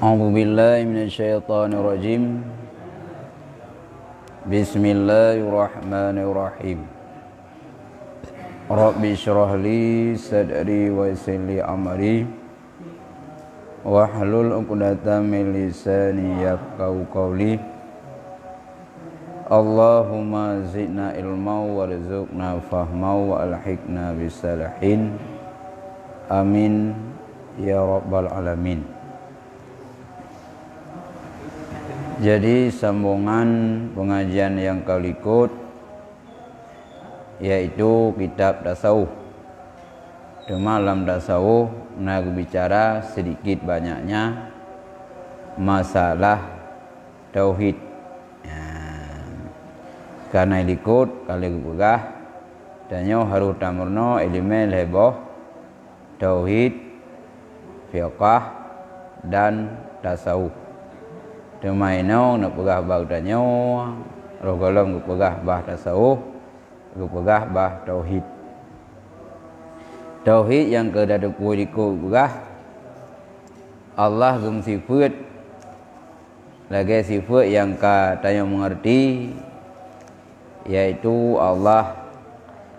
A'udzu billahi minasyaitonir rajim. Bismillahirrahmanirrahim. Rabbi shrah li sadri wa yassir li amri wahlul 'uqdatam min lisani yafqahu qawli. Allahumma zidna ilma warzuqna fahma wa alhiqna bisalihin. Amin ya rabbal alamin. Jadi sambungan pengajian yang kelikut yaitu kitab tasawuf. Di malam tasawuf nak bicara sedikit banyaknya masalah tauhid. Karena ikut kali gugah danyo harus tamurno ilmu leboh tauhid, fiqh dan tasawuf. Demaino nak pegah bah danyo, rogolong pegah bah tasawuf, pegah bah tauhid. Tauhid yang kedua ikut pegah Allah gum sifat lagi sifat yang katanya mengerti yaitu Allah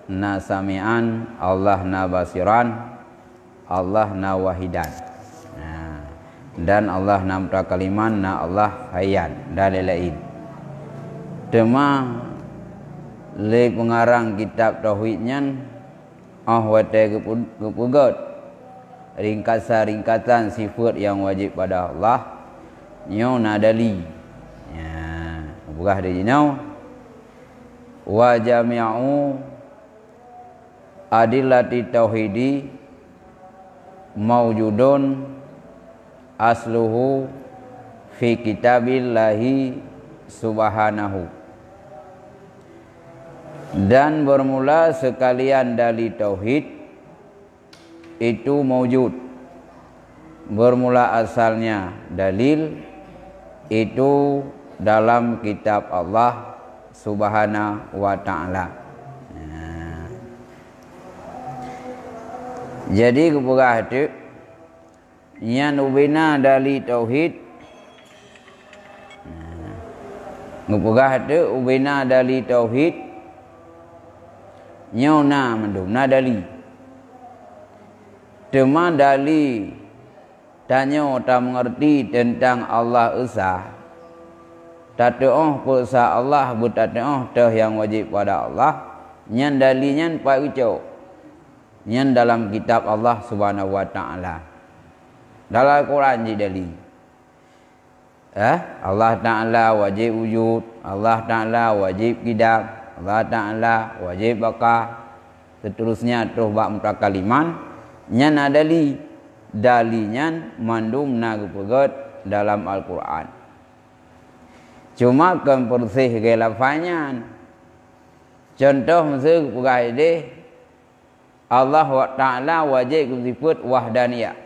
na sami'an, Allah na basiran, Allah na wahidan. Dan Allah na mutakaliman, na Allah hayyan dan lain-lain. Tema le pengarang kitab tauhidnya wate kepugat ringkasan sifat yang wajib pada Allah nyo nadali. Bukan di sini wa jami'u adillati tauhidi maujudun asluhu fi kitabillahi subhanahu. Dan bermula sekalian dalil tauhid itu maujud. Bermula asalnya dalil itu dalam kitab Allah subhanahu wa ta'ala. Jadi kebuka hati yang ubina dari tauhid, ngupugah hati ubina dari tauhid, nyona mendum na dari, teman dari tanya tak mengerti tentang Allah Esa, tak tahu kuasa Allah buat tahu yang wajib pada Allah, nyan dalinya pak ucap, nyan dalam kitab Allah Subhanahu Wa Taala. Dalam Al-Quran jadi Allah Ta'ala wajib wujud, Allah Ta'ala wajib qidam, Allah Ta'ala wajib baqa, seterusnya terus bak mutakaliman nyan adali dalinya mandum nagu pegat dalam Al-Quran. Cuma kan persih gelafanya contoh masuk pegai Allah Ta'ala wajib sifat wahdaniyah.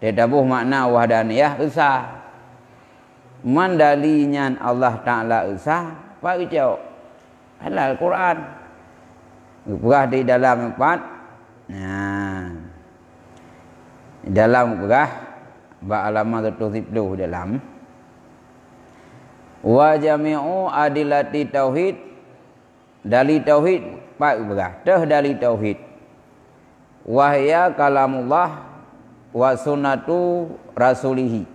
Tetabuh makna wahdaniyah esa. Mandalinya Allah Ta'ala esa. Pak ucap halal Quran. Berah di dalam empat. Dalam berah ba alamat 70 dalam. Wa jami'u adillati tauhid. Dali tauhid pak berah. Teh dali tauhid. Wahya kalamullah wa sunnatu rasulihi.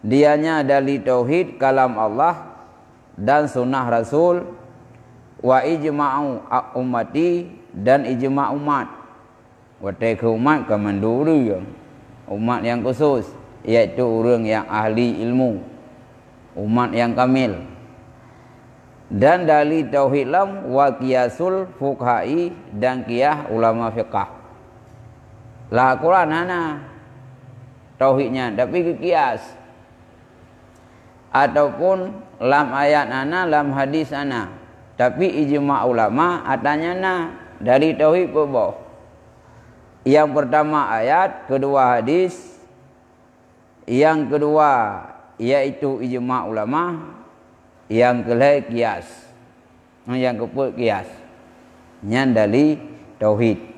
Dianya dari tauhid kalam Allah dan sunnah Rasul. Wa ijma'u ummati dan ijma' umat. Wate ke umat kemanduri umat yang khusus iaitu orang yang ahli ilmu, umat yang kamil. Dan dari tauhid lam wa qiyasul fuqahi dan qiyas ulama fiqh. Lah Quran hana tauhidnya tapi kias ataupun lam ayat ana lam hadis ana tapi ijma' ulama atanya na dari tauhid boh. Yang pertama ayat, kedua hadis, yang kedua yaitu ijma' ulama, yang kelai kias, yang kepul kias nyan dari tauhid.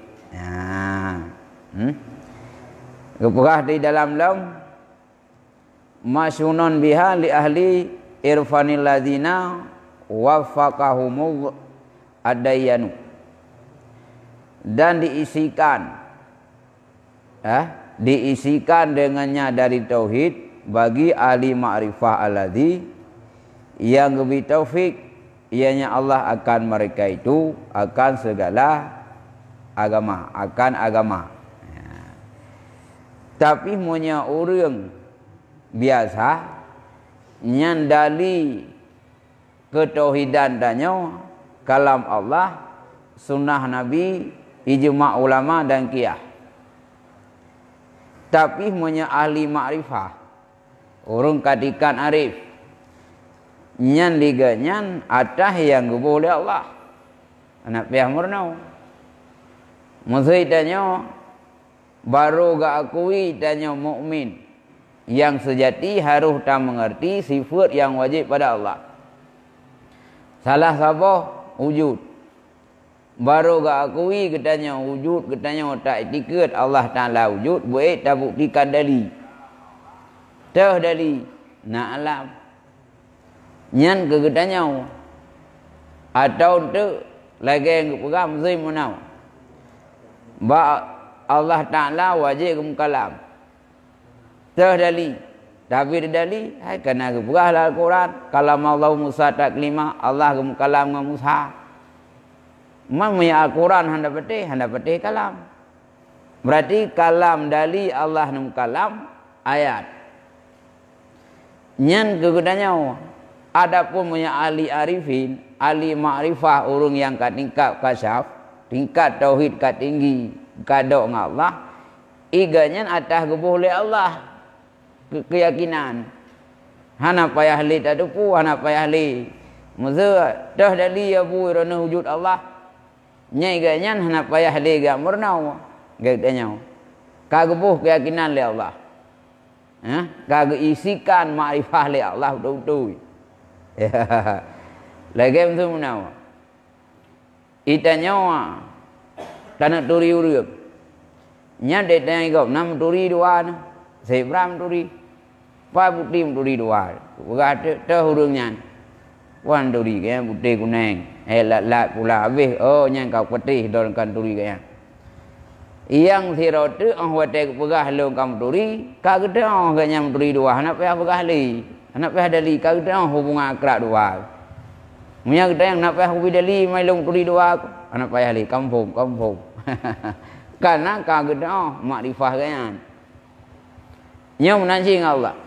Keperah di dalam lam masyunun biha li ahli irfanil ladzina waffaqahumul adayanu, dan diisikan dengannya dari tauhid bagi ahli ma'rifah alladzi yang lebih taufik ianya Allah akan mereka itu akan segala agama, akan agama. Tapi punya orang biasa nyandali ketauhidan danyo kalam Allah, sunnah Nabi, ijma' ulama dan qiyas. Tapi punya ahli ma'rifah, orang katikan arif, nyan liganyan atah yang boleh Allah. Anak pihak murnau. Maksud danyo baru gak akui danyo mukmin yang sejati harus tak mengerti sifat yang wajib pada Allah. Salah sabah wujud. Baru gak akui katanya wujud, katanya tak etiket Allah Ta'ala wujud, boleh tak buktikan dali. Tah dali nak alam. Nyan ke katanya atau tu lagi yang pegang mesti menau. Ba Allah Ta'ala wajib kalam. Tah dali. Tapi dali hai kena keperah Al-Quran. Kalam Allah Musa taklima, Allah kalam dengan Musa. Mamanya Al-Quran handa peti kalam. Berarti kalam dali Allah nam kalam ayat. Nyan kegunanya adapun punya ahli arifin, ahli ma'rifah orang yang kat tingkat kasyaf, tingkat tauhid kat tinggi, kadok dengan Allah, iganyan atas gebuh oleh Allah keyakinan. Hana payah li tadupu, hana payah li. Maksud dah dali abu irana wujud Allah. Nyai ganyan hana payah li gak murnau. Gatanya. Kagebuh keyakinan li Allah. Kage isikan makrifah li Allah betul-betul. Lagi tu murnau. Itanya tanah turi urip. Nya de tanya gop nam turi dua na. Sebram turi. Pa putih turi dua. Berada dah hurungnya. Wan turi kaya putih kuning. Lat pula habis. Oh yang kau putih dalam kan turi kaya. Yang sirot tu ang watek pegah lo kamu turi. Kageda ang kaya turi dua. Anak payah pegah li. Anak payah dali. Kageda ang hubungan akrab dua. Munya kita yang nak payah hubi dali mai long turi dua. Anak payah li kampung. Karena kageda ang makrifah kaya. Nyom nanti Allah.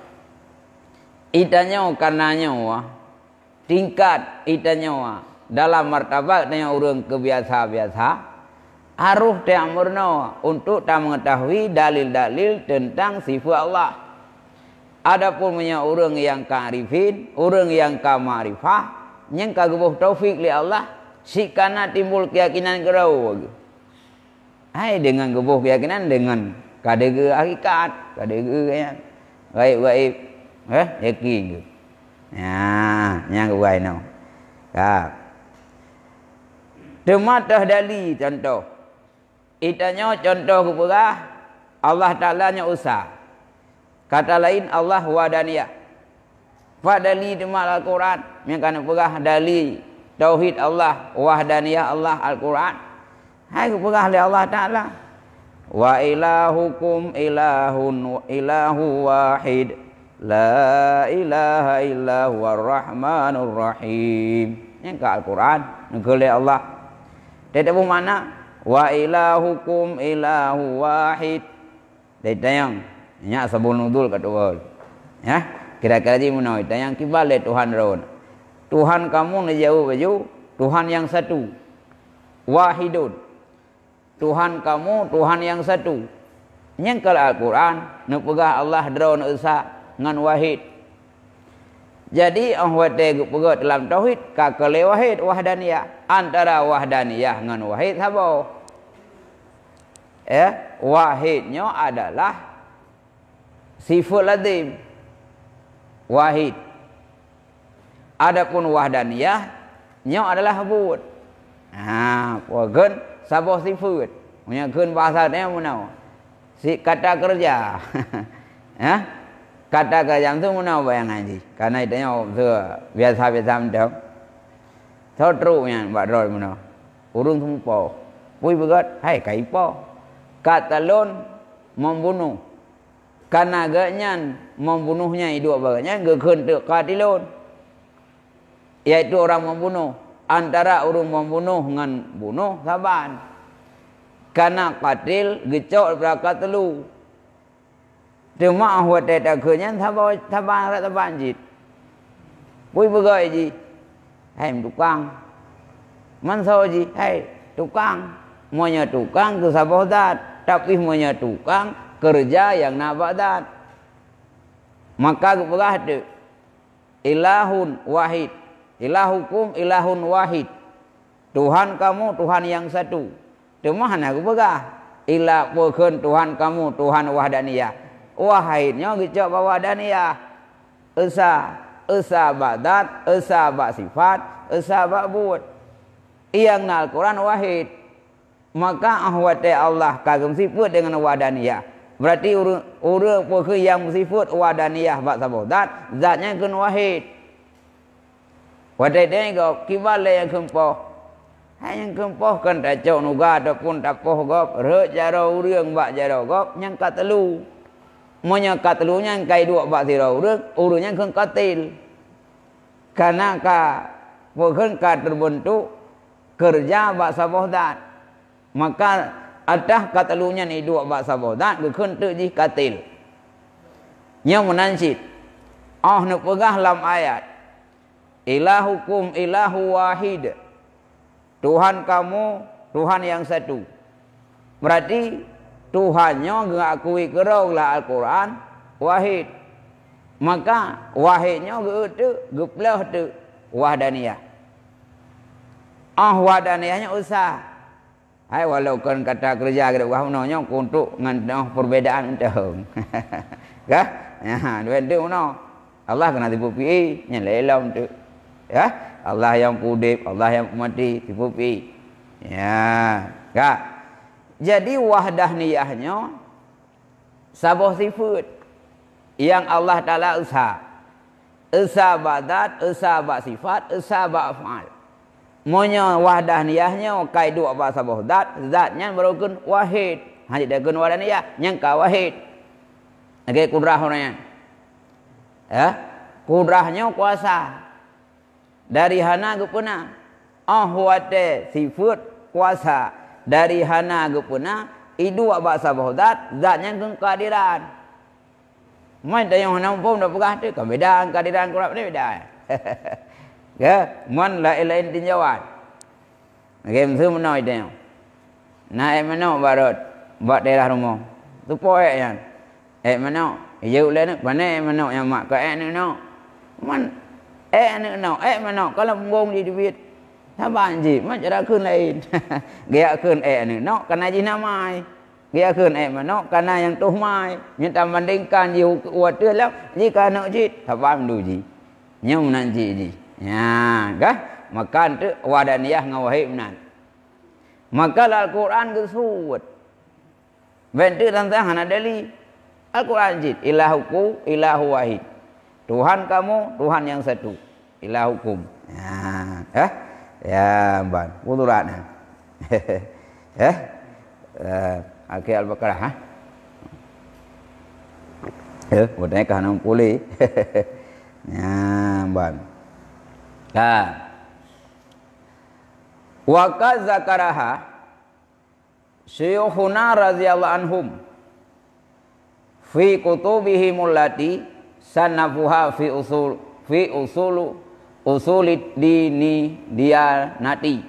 Itanya karenanya tingkat itanya dalam martabat dengan orang kebiasa-biasa harus tak murna untuk tak mengetahui dalil-dalil tentang sifat Allah. Adapun punya orang yang kearifin, orang yang kemarifah, yang kagebuh taufik li Allah, sikana timbul keyakinan kerau. Hai dengan gebuh keyakinan dengan kadege hakikat, kadege kaya gaib-gaib, yakin ke? Ya, yang kebaik no. Tematah dali contoh. Itanya contoh keperah Allah Ta'ala nya usah. Kata lain Allah wadaniyah. Fa dali temat Al-Quran. Yang kana perah dali tauhid Allah, wahdaniyah Allah Al-Quran. Hai keperah li Allah Ta'ala. Wa ilahukum ilahun ilahu wahid. La ilaha illa huwar rahmanur rahim. Yang ke Al-Quran negeri Allah. Dia tahu mana? Wa ilahukum ilahu wahid. Dia tayang. Nya sabun nudul kat awal. Ya, kira-kira ji munau tayang kibale Tuhan ron. Tuhan kamu ni jauh baju, Tuhan yang satu. Wahidun. Tuhan kamu Tuhan yang satu. Yang ke Al-Quran nu pegah Allah dron esa ngan wahid. Jadi orang wate pegat dalam tauhid kakale wahid wahdaniyah. Antara wahdaniyah ngan wahid sabo? Wahidnya adalah sifat lazim. Wahid. Adapun wahdaniyah nya adalah habut. Pogen sabo sifat. Punya keun bahasa dia munau. Si kata kerja. Kata ke jam tu mana bayangan ji. Karena itu biasa-biasa macam. Thau teruk yang buat roh mana. Urung semua. Pui begat, hai kai po. Kata lon membunuh. Karena agaknya membunuhnya itu baganya gekun tu katilon. Yaitu orang membunuh. Antara orang membunuh dengan bunuh saban. Karena katil gecok beraka telu. Cuma ahwat tak kerja taban jit. Pui begai ji. Hai tukang. Mansau ji, hai tukang. Monya tukang ke sabodat. Tapi monya tukang kerja yang nabadat. Maka keperah tu. Ilahun wahid. Ilahukum ilahun wahid. Tuhan kamu Tuhan yang satu. Cuma aku begah. Ilah bukan Tuhan kamu Tuhan wahdaniyah. Wahidnya gecok wahdaniyah. Esa badat, esa bak sifat, esa bak buat. Yang nal Quran wahid. Maka ahwate Allah kagum sifat dengan wahdaniyah. Berarti urang bukan yang sifat wahdaniyah bak sabodat, zatnya kun wahid. Wadai dia kau kibale yang kempoh. Yang kempoh kan tak cok nuga ataupun tak poh gop. Rek jaro urang bak jaro gop yang katelu. Monya katelunya yang kai dua bak sirau urangnya kan katil. Karena bukan terbentuk kerja bak sabodat. Maka adah katelunya ni dua bak sabodat gekun tu ji katil. Nya menansit. Nak pegah dalam ayat. Ilahukum ilahu wahid. Tuhan kamu Tuhan yang satu. Berarti Tuhannya ngakui kerau lah Al-Quran wahid. Maka wahidnya gitu geplah tu wahdaniyah. Wahdaniyahnya usah. Hai walaupun kata kerja kita wahnonya untuk ngan perbedaan entah. Kah? Ya, dua tu no. Allah kena tipu pi nya lelam tu. Ya, Allah yang kudip, Allah yang mati tipu pi. Ya, kah? Jadi wahdaniyahnya sabah sifat yang Allah Ta'ala usah. Usah badat, usah bak sifat, usah bak af'al. Monya wahdaniyahnya kai dua bak sabah zatnya berukun wahid. Hanya dia kun wahdaniyah yang ka wahid. Okey kudrah orangnya. Ya, kudrahnya kuasa. Dari hana gupuna. Ahwate sifat kuasa. Dari hana gupuna idu abak sabodat zatnya kehadiran. Main dah yang hana pun dah pegah tu kebedaan kehadiran kurang ni beda. Ya, man la ilaha tinjauan. Game tu menoi dia. Naik mana barat buat daerah rumah. Tu poek yang. Mana? Ye ulen mana mana yang mak ka ni no. Man ni no, mana kalau ngong di duit. Saban ji, macam dah kun lain. Gaya kun ni no, karena ji namai. Gaya kun mana, karena yang tuh mai. Minta bandingkan ji uat tu lah. Jika nak ji, saban du ji. Nyum nan ji ji. Ya, kah? Makan tu wadaniyah ngawahib nan. Maka Al-Quran kesuat. Bentuk tentang hana dali. Al-Quran ji, ilahuku ilahu wahid. Tuhan kamu Tuhan yang satu. Ilahukum. Ya, ya, ban. Wuduran. Akhir Al-Baqarah. Buatnya kanan pulih. Ya, ban. Wa zakaraha syuyukhuna radhiyallahu anhum fi kutubihim allati sanafuha fi usulid dini diyanati.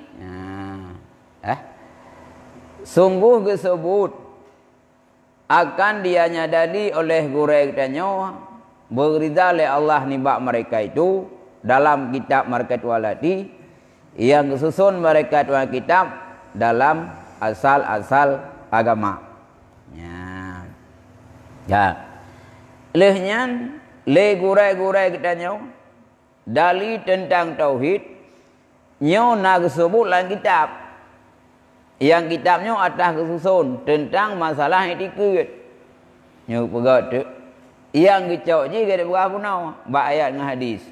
Sungguh disebut akan dia nyadari oleh gurektanya berizah oleh Allah nibak mereka itu dalam kitab mereka itu alati yang susun mereka itu kitab dalam asal-asal agama. Ya. Lehnya le gurai-gurai kitanya dali tentang tauhid nyo nak sebut dalam kitab. Yang kitabnya atas kesusun tentang masalah etiket. Nyo pegat tu Yang gecok je gede berapa punau ba ayat dengan hadis.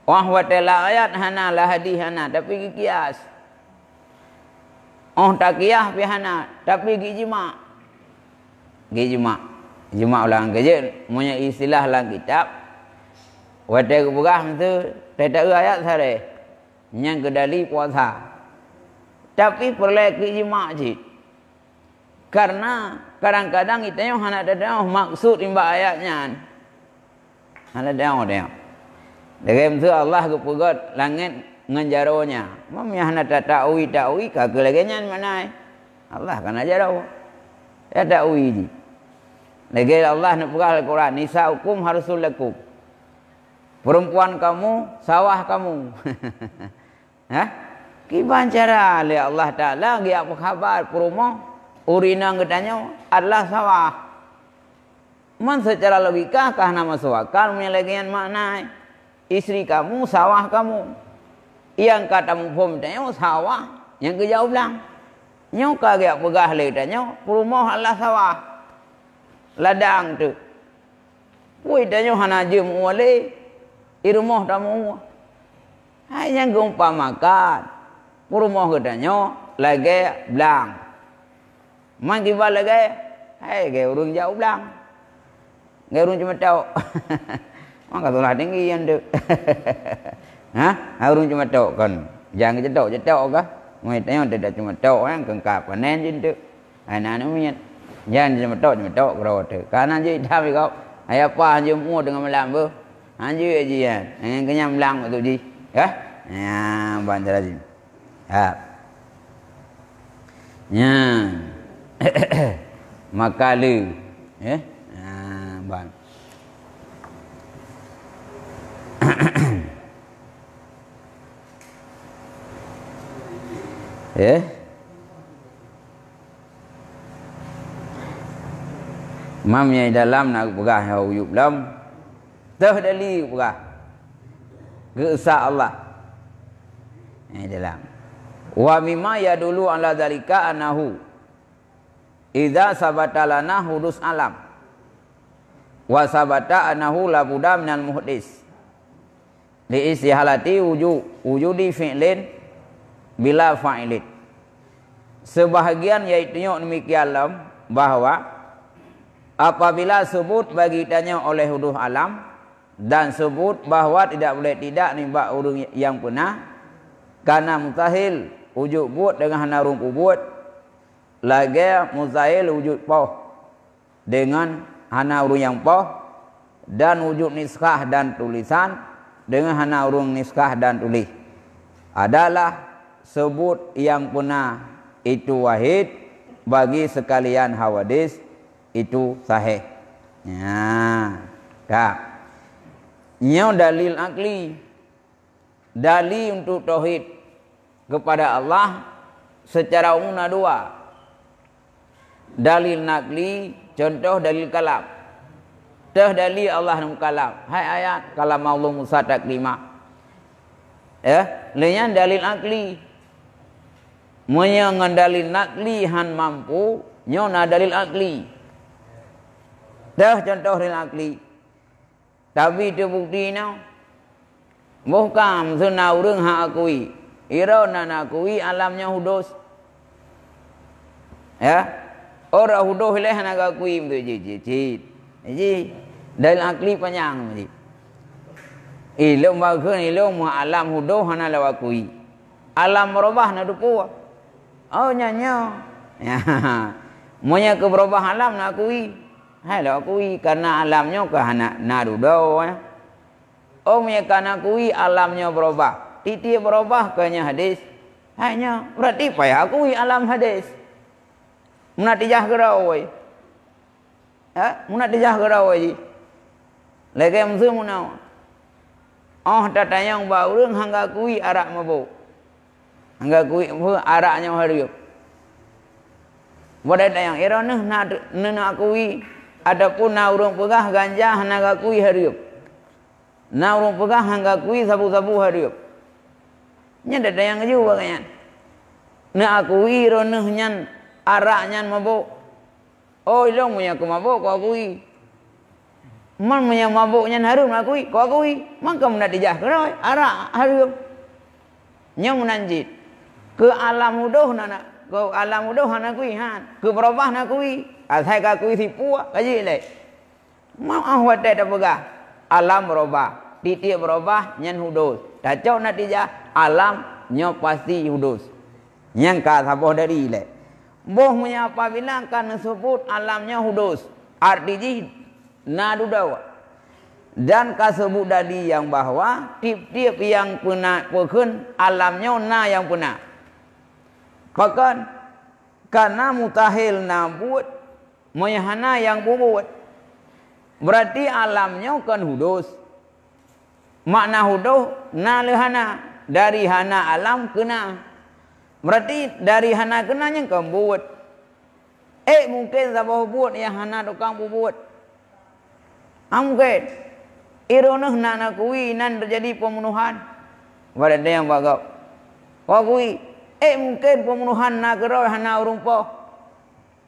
Wah watela ayat hana lah hadis hana tapi kias. Oh tak kias pi hana tapi ijma. Ijma ulang kerja punya istilah dalam kitab. Wate berah tu tak ayat sare. Yang kedali puasa. Tapi perlu ijma je. Karena kadang-kadang kita yang hendak ada maksud imba ayatnya. Hendak ada. Dalam tu Allah kepegat langit nganjaronya. Mamnya hendak takwi kagak lagi nyan mana? Allah kan ajarau. Ya takwi ni. Lagi Allah nak pegang Al-Quran. Nisaukum harusul lakum. Perempuan kamu, sawah kamu. Hah? Kiban cara oleh Allah Taala dia apa khabar perumah? Urina katanya adalah sawah. Man secara logika kah nama sawah? Kalau menyalagian makna istri kamu, sawah kamu. Yang kata mufum tanya sawah, yang kejauh bilang. Nyo kagak pegah le tanya, rumah adalah sawah. Ladang tu. Woi tanya hana je muale, rumah tamu. Hanya gumpamakan. Rumah katanya lagi bilang. Man kibal lagi, hai gaya urung jauh belang, gaya urung cuma tahu, man katulah tinggi yang tu, urung cuma tahu kan, jangan cetok kah, mai tanya tidak cuma tahu kan, kengkap panen je tu, anak punya, jangan cuma tahu kerana tu, karena je dah kau, ayah apa je mu dengan malam bu, anju aje kan, dengan kenyang belang tu je, ya, bancar aje, Makalu bang. Mamnya dalam nak pegah hayub lam tahdali pegah gesa Allah dalam wa mimma yadulu ala dzalika anahu idza sabata lana hudus alam wa sabata anahu la budda minal muhdis li istihalati wujudi fi'lin bila fa'ilin. Sebahagian yaitu demikian bahwa apabila sebut bagi tanya oleh hudus alam dan sebut bahwa tidak boleh tidak nimba urung yang pernah karena mustahil wujud buat dengan hanarung buat lagi mustahil wujud poh dengan hana urung yang poh dan wujud niskah dan tulisan dengan hana urung niskah dan tulis adalah sebut yang punah itu wahid bagi sekalian hawadis itu sahih. Kak. Nyo dalil akli, dalil untuk tauhid kepada Allah secara umum ada dua. Dalil nakli, contoh dalil kalam. Dah dalil Allah nam kalam. Hai ayat kalam Allah Musa taklima. Lainnya dalil akli. Menyangan dalil nakli han mampu, nyona dalil akli. Dah contoh dalil akli. Tapi itu bukti now. Bukan sunau reng hak akui. Irona nak akui alamnya hudus. Orang hudus leh nak akui tu ji. Dalil akli panjang ji. Ilmu bagun ilmu alam hudus hana law akui. Alam merubah na dupu. Oh nyanyo. Monya ke berubah alam nak akui. Hai law akui karena alamnya ke hana narudo. Oh monya kana akui alamnya berubah. Titi berubah kanya hadis. Hanya berarti payah akui alam hadis. Munatijah gerawai. Munatijah gerawai. Lagi mesti munau. Oh tatanya yang bau reng hangga kui arak mabuk. Hangga kui araknya hariup. Wadai yang irona nak kui. Adapun na urung pegah ganja hangga kui hariup. Na urung pegah hangga kui sabu-sabu hariup. Nya dada yang juga kan. Na akui irona nyan araknya mabuk. Oh ilong punya aku mabuk kau akui. Man punya mabuknya harum akui, kau akui, maka menatijah keroi, arak harum. Nya menanjit ke alam udoh nana, ke alam udoh nana kui han, ke berubah nak kui, asai ka kui si puak kaji le. Mau ahwat dah pegah, alam berubah, titik berubah, nyan hudus. Dacau natijah alam nyo pasti hudus. Yang ka saboh dari le. Boh punya apabila kan sebut alamnya hudus, artinya nadu dawa. Dan kasebut dari yang bahwa tiap-tiap yang pernah pekun alamnya na yang pernah. Bahkan karena mutahil nabut mayahana yang bubut. Berarti alamnya kan hudus. Makna hudus na lehana dari hana alam kena. Berarti dari hana kenanya kan bubut. Mungkin sabah bubut yang hana tukang bubut. Mungkin ironuh nana kui nan terjadi pembunuhan. Pada dia yang bagau. Kau kui, mungkin pembunuhan nak keroi hana urumpo.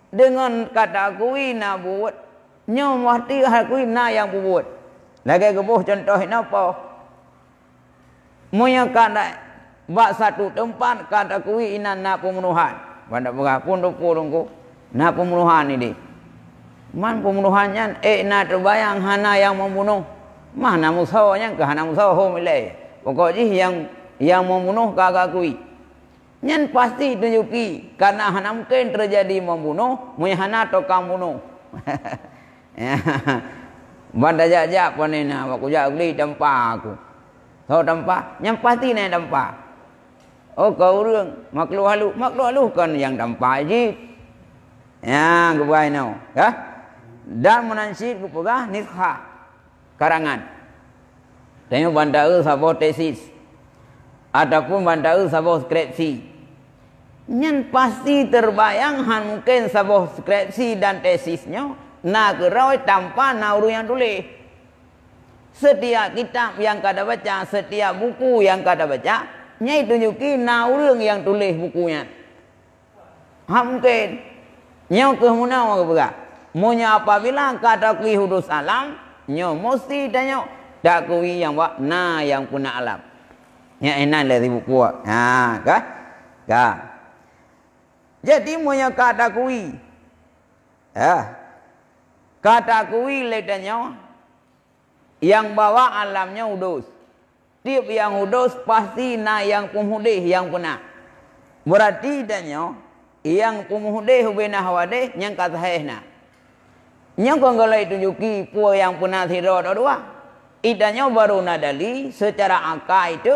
Dengan kata kui nak buat, nyom wati kui na yang buat. Lagi kebuh contoh napa? Moya kata bak satu tempat kata kui inan nak pembunuhan. Pada berapun tunggu nak pembunuhan ini. Man pembunuhannya na terbayang hana yang membunuh. Mana musuhnya ke hana musuh milih. Pokoknya yang membunuh kakak kui. Nyan pasti tunjuki karena hana mungkin terjadi membunuh, hana tokang bunuh. Banda jajak panena aku jak beli tempat aku. Tahu tempat? Yang pasti naik tempat. Oh kau orang makhluk halus kan yang tempat je. Ya, kebaik now. Ya. Dan menansid kupegah nikah karangan. Tengok bandar sabot tesis ataupun bandar sabot skripsi. Nyan pasti terbayang han mungkin sabot skripsi dan tesisnya nak keroi tanpa nauru yang tulis. Setiap kitab yang kada baca, setiap buku yang kada baca, nyai tunjuki nauru yang tulis bukunya. Mungkin nyau ke mana mau bergerak. Monya apabila kata kui hudus alam, nyo mesti tanya dak kui yang buat na yang punya alam. Ya enak dari buku. Ha, kah? Kah. Jadi monya kata kui. Kata kui letanya yang bawa alamnya hudus. Tiap yang hudus pasti na yang pemudih yang punya. Berarti tanya yang pemudih hubena hawadeh yang kata hehna. Yang kalau tunjuki pua yang pernah tidur dua, idanya baru nadali secara angka itu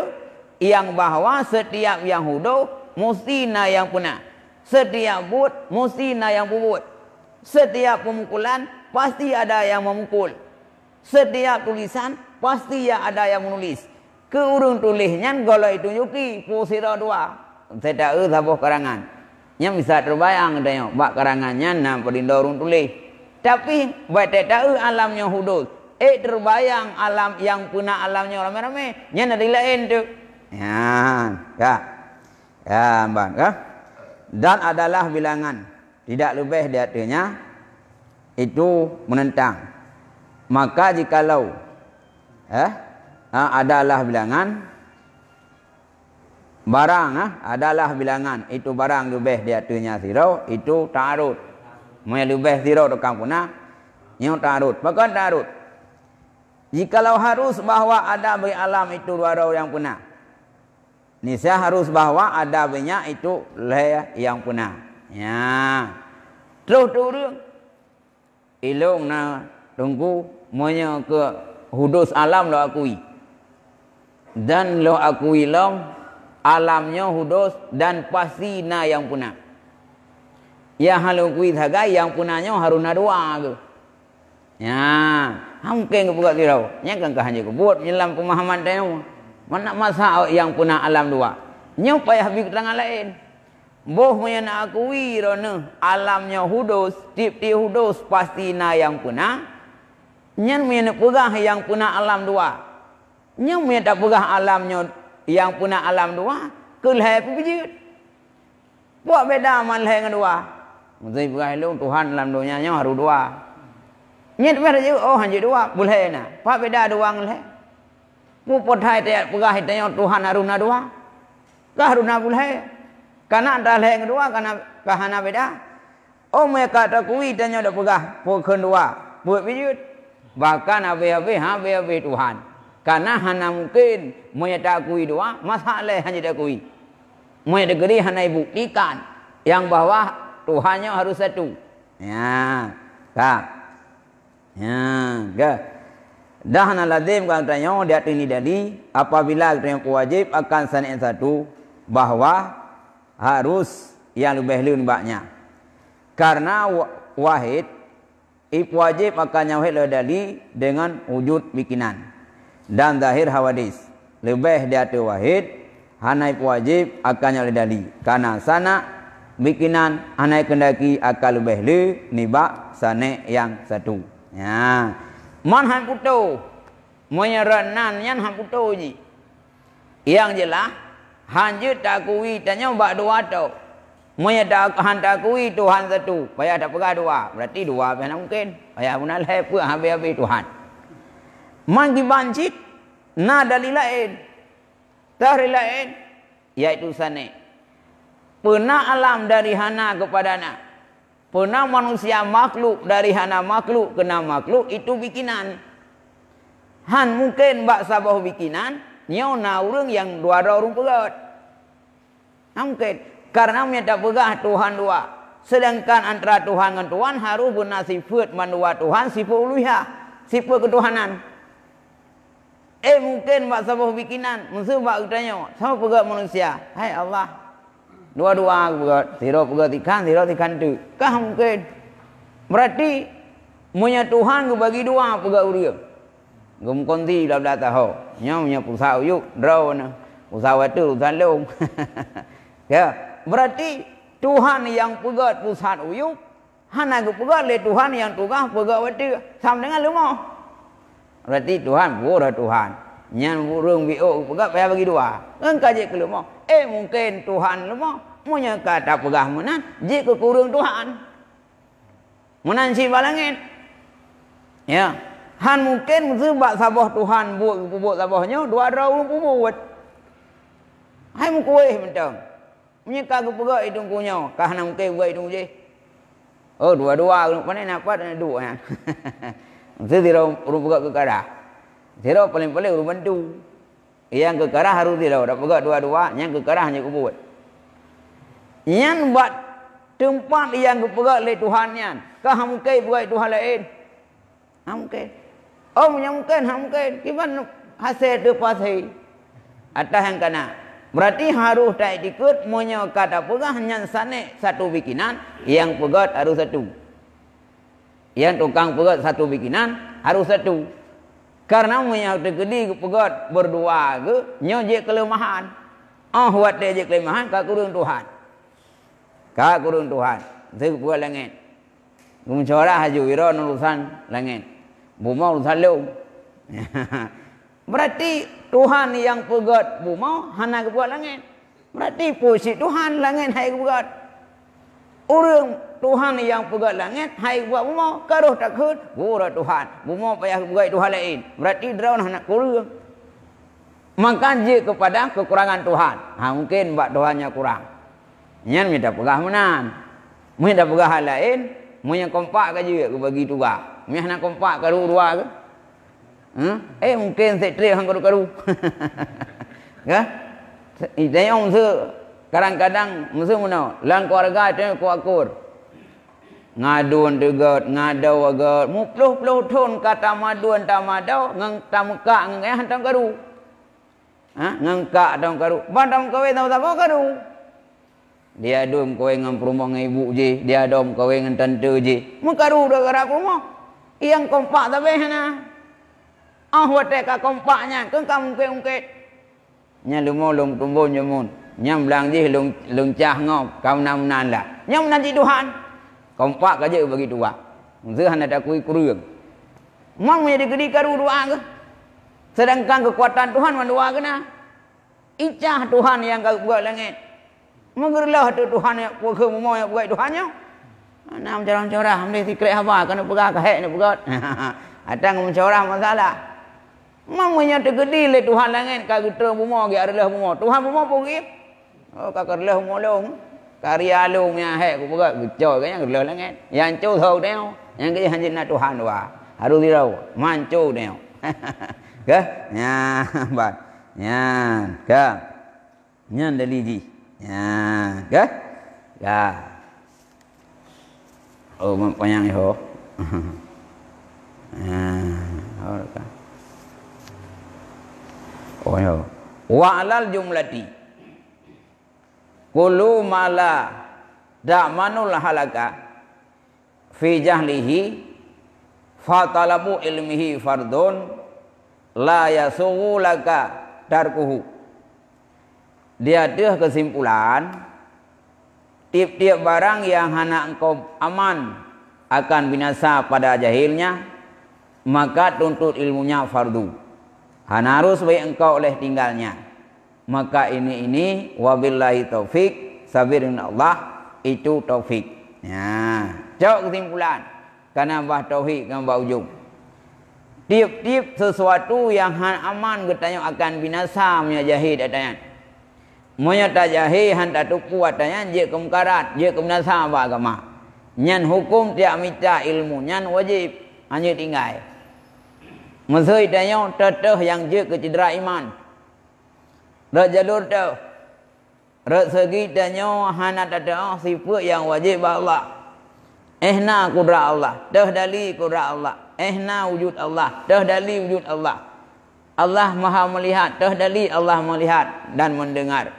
yang bahwa setiap yang hudu mesti na yang pernah, setiap but mesti na yang bubut, setiap pemukulan pasti ada yang memukul, setiap tulisan pasti ya ada yang menulis. Keurung tulisnya kalau tunjuki pua tidur dua, tidak sabuh karangan, yang bisa terbayang adanya bak karangannya nam perindorung tulis. Tapi baca tahu alamnya hudud. Terbayang alam yang punya alamnya rame-rame. Nya dari lain tu. Ya, bang, dan adalah bilangan. Tidak lebih di artinya itu menentang. Maka jikalau adalah bilangan barang, adalah bilangan itu barang lebih di artinya zero itu ta'arud. Mai lebih zero tukang punah yang tarut. Bahkan tarut. Jikalau harus bahwa ada bagi alam itu dua yang punah. Nisya harus bahwa ada banyak itu leh yang punah. Ya. Terus turun. Ilung na tunggu monya ke hudus alam lo akui. Dan lo akui long alamnya hudus dan pasti na yang punah. Ya halu kui thagai yang punanya haruna dua tu. Ya, mungkin ke buat tirau. Nya kan hanya ke buat dalam pemahaman dia. Mana masa yang punah alam dua. Nya payah bik tangan lain. Boh moya nak akui rona alamnya hudus, tiap-tiap hudus pasti na yang punah. Nya moya nak pegah yang punah alam dua. Nya moya tak pegah alamnya yang punah alam dua, keleh pijit. Buat beda amal dengan dua. Mesti berkah Tuhan dalam dunianya harus dua. Nyet ber oh hanya dua boleh na. Pak beda dua ngel. Mu pothai te pegah te Tuhan haruna dua. Ka haruna boleh. Karena dah leh dua karena kahana beda. Oh mereka tak kui tanya dah pegah pokon dua. Buat bijut. Bahkan abe-abe Tuhan. Karena hana mungkin mereka tak kui dua, masalah hanya tak kui. Mereka negeri hana buktikan yang bahwa Tuhannya harus satu. Ya. Kak. Ya, ke. Dah hana lazim kan tanya dia ini dari apabila yang wajib akan sanik satu bahwa harus yang lebih banyak. Karena wahid wajib akan nyawahid ladali dengan wujud bikinan dan zahir hawadis. Lebih dia tu wahid hanai wajib akan nyawahid ladali. Karena sana bikinan hanai kendaki akan lebih le nibak sanek yang satu. Ya. Man han putu menyeranan yang han putu ji. Yang jelas hanjut takui tanya bak dua tu. Moya han takui Tuhan satu. Payah tak pegah dua. Berarti dua payah mungkin. Payah pun alai pun habis-habis Tuhan. Man ki bancit na dalil lain. Tahril lain iaitu sanik. Pernah alam dari hana kepada na. Pernah manusia makhluk dari hana makhluk kena makhluk itu bikinan. Han mungkin bak sabah bikinan. Nyau na urang yang dua orang pegat. Mungkin. Karena mereka tak pegah Tuhan dua. Sedangkan antara Tuhan dengan Tuhan harus benar sifat mandua Tuhan, sifat uluhiyah, sifat ketuhanan. Mungkin bak sabah bikinan, musuh bak tanya, sama pegah manusia. Hai Allah. Dua-dua pegat, tiro pegat ikan tu. Kah mungkin. Berarti punya Tuhan bagi dua pegat urang. Gum konti dah tahu. Nya pusat uyuk, draw na. Pusat watu, pusat long. Ya. Berarti Tuhan yang pegat pusat uyuk, hana ke pegat le Tuhan yang tukang pegat watu. Sama dengan lemah. Berarti Tuhan pura Tuhan. Nyan burung biok pegat payah bagi dua. Engkau je ke lemah. Mungkin Tuhan lemah. Munya kata pegah menan. Je ke kurung Tuhan. Menan si balangin. Ya. Han mungkin sebab sabah Tuhan buat sabahnya. Dua orang buat. Hai mukuih mentang. Punya kagak pegak hidung punya. Kahana mungkin buat hidung je. Oh dua-dua. Pandai nampak dan dua. Mesti tidak urut pegak ke karah. Tidak paling-paling urut bantu. Yang ke karah harus tidak. Dah pegak dua-dua. Yang ke karah hanya kubut. Yang buat tempat yang ke pegak oleh Tuhan yang. Kahana mungkin buat Tuhan lain. Mungkin. Oh mungkin. Gimana hasil tu pasti. Atas yang kena. Berarti harus tak ikut monya kata pegah hanya sanek satu bikinan yang pegat harus satu. Yang tukang pegat satu bikinan harus satu. Karena monya tergedi pegat berdua ke nyo je kelemahan. Buat dia je kelemahan ka kurung Tuhan. Ka kurung Tuhan. Itu buat langit. Gumcora haju wiro urusan langit. Buma urusan leung. Berarti Tuhan yang pegat buma hana kebuat langit. Berarti posisi Tuhan langit hai kebuat. Orang Tuhan yang pegat langit hai kebuat buma. Karuh tak khut bura Tuhan. Buma payah kebuat Tuhan lain. Berarti draun hana kurang. Maka je kepada kekurangan Tuhan. Mungkin buat Tuhannya kurang. Nyan minta pegah menan. Minta pegah hal lain. Yang kompak ke je ke bagi tugas. Hana kompak ke dua ke. Mungkin setri hang karu-karu. Ya? Idanya musuh kadang-kadang musuh mana? Lang keluarga tu ku akur. Ngadun degat, ngadau agat, mupluh-pluh thon kata madun tamadau ngang tamuka ngang hantam karu. Ngangka dong karu. Bandam kowe tahu-tahu karu. Dia dom kowe ngan perumah ibu je, dia dom kowe ngan tante je. Mengkaru dah gerak rumah. Yang kompak tapi hana. Wate ka kompaknya ke kamu ke nya lumo lung tumbo nyamun nyam blang je lung cah ngop kau nam nan lah nyam nanti Tuhan kompak aja bagi dua mesti hana tak kui kurang mang menjadi gede karu dua ke sedangkan kekuatan Tuhan mandua kena icah Tuhan yang kau buat langit mengerlah tu Tuhan yang buat mau yang buat Tuhannya Nak mencorah-corah, ambil tikrek apa, kena pegah kahek ni pegat. Atang mencorah masalah. Mamanya tergedi le Tuhan langit, kagutera buma ge adalah buma. Tuhan buma pergi. Oh kakarlah buma long. Karya long nya hek ku pegat, gecoy kan yang adalah langit. Yang cu thau deo, yang ke hanjin na Tuhan wa. Haru dirau, mancu deo. Ke? Ya, bat. Ya, ke. Nyan daliji. Ya, ke? Ya. Oh, panjang iho. Oh, kan. Oh, iho. Wa alal jumlati. Kullu mala da'manul halaka fi jahlihi fa talabu ilmihi fardun la yasughu laka tarkuhu. Dia ada kesimpulan tiap-tiap barang yang hendak engkau aman akan binasa pada jahilnya, maka tuntut ilmunya fardu. Harus baik engkau oleh tinggalnya. Maka ini wabillahi taufik, sabirin Allah itu taufik. Ya, jauh kesimpulan. Karena bah tauhid kan bah ujung. Tiap-tiap sesuatu yang aman katanya akan binasa punya jahil katanya. Monya tak jahil han tak tupu katanya je kemkarat, je kebinasa bah agama. Nyan hukum tiap minta ilmu, nyan wajib hanya tinggal. Mesoi tanya teteh yang je kecedera iman. Rak jalur tu. Rak segi tanya hana tak ada sifat yang wajib Allah. Ehna kudrat Allah, dah dali kudrat Allah. Ehna wujud Allah, dah dali wujud Allah. Allah Maha melihat, dah dali Allah melihat dan mendengar.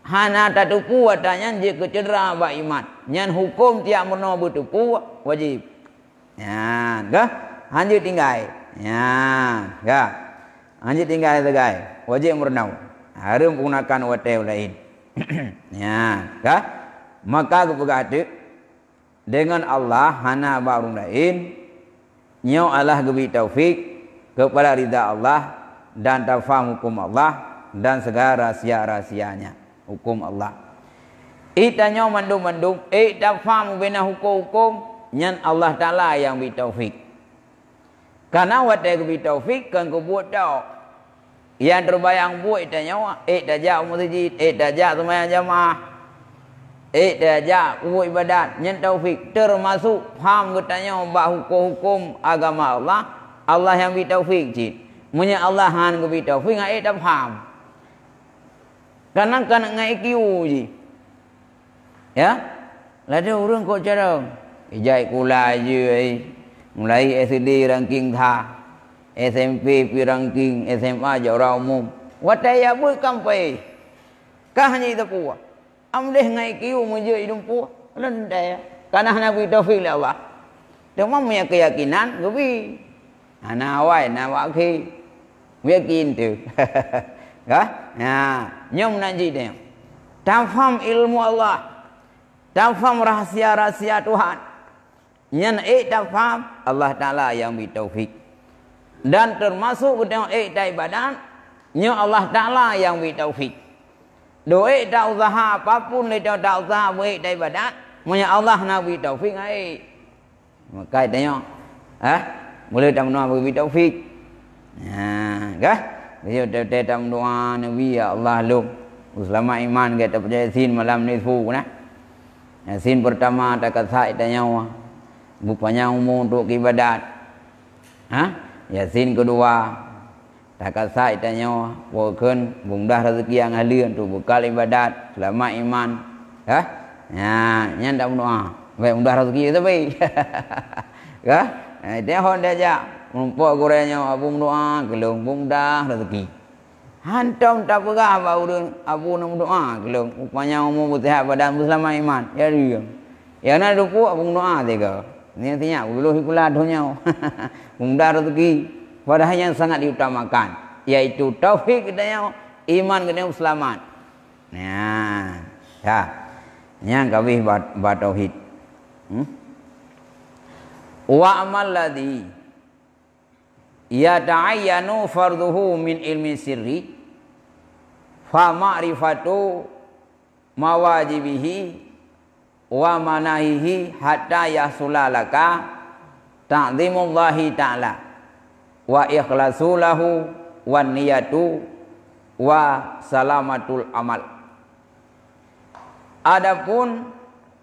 Hana tak tupu watanya je kecedera ba iman. Nyan hukum tiap murna bertupu wajib. Ya, kah? Hanya tinggal. Ya, kah? Hanya tinggal segai. Wajib murna. Harus menggunakan watel lain. Ya, kah? Maka keberkata dengan Allah hana baru lain. Nyo Allah gebi taufik kepada ridha Allah dan tafahum hukum Allah dan segala rahsia-rahsianya. Hukum Allah. Itanya mandum-mandum, tafahum bina hukum-hukum nyan Allah Taala yang bi taufik. Karena watai gebi taufik kan ku buat tau. Yang terbayang buat itanya dajak masjid, dajak sembahyang jamaah. Dajak buat ibadat nyan taufik termasuk faham katanya bah hukum-hukum agama Allah. Allah yang bi taufik cik. Munya Allah han gebi taufik ngai tak faham. Kadang-kadang ngai kiu je. Ya? Lada orang kok cara. Ijai kula je. Mulai SD ranking tha. SMP pi ranking, SMA jauh umum. Watai ya buat kampai. Kah hanya itu puas. Amleh ngai kiu meje hidung puas. Lendai. Karena Nabi taufik oleh Allah. Dia punya keyakinan gebi. Ana awai na wakhi. Yakin tu. Kah? Nah, nyom nanti dia. Tafham ilmu Allah. Tafham rahsia-rahsia Tuhan. Nyan tafham Allah Taala yang bi taufik. Dan termasuk kita tak ibadat, nyo Allah Taala yang bi taufik. Doa tak usaha apapun le tak usaha buat tak ibadat, punya Allah nak bi taufik ai. Maka tanya, boleh tak menua bi taufik. Ha, kah? Dia tak mendoa Nabi ya Allah lu. Selama iman kita percaya sin malam nisfu nah. Sin pertama tak kasai tanya bupanya umum untuk ibadat. Yasin kedua tak kasai tanya bukan bungdah rezeki yang halir untuk bekal ibadat selama iman. Nyan tak mendoa. Baik bungdah rezeki itu baik. Kah? Dia honda aja. Menumpuk gorengnya abu doa gelung bungdah rezeki. Hantam tak pegah abu nak doa gelung upanya umum bersihat badan bersama iman. Ya dia. Yang nak dupuk abu doa tiga. Ni artinya uluh ikula dunia. Bungdah rezeki padahal yang sangat diutamakan yaitu tauhid katanya iman katanya selamat. Nah, ya. Yang kami buat tauhid. Wa amal ladzi yata'ayyanu farduhu min ilmi sirri fa ma'rifatu mawajibihi wa manahihi hatta yasulalaka ta'zimullahi ta'ala wa ikhlasu lahu wan niyatu wa salamatul amal. Adapun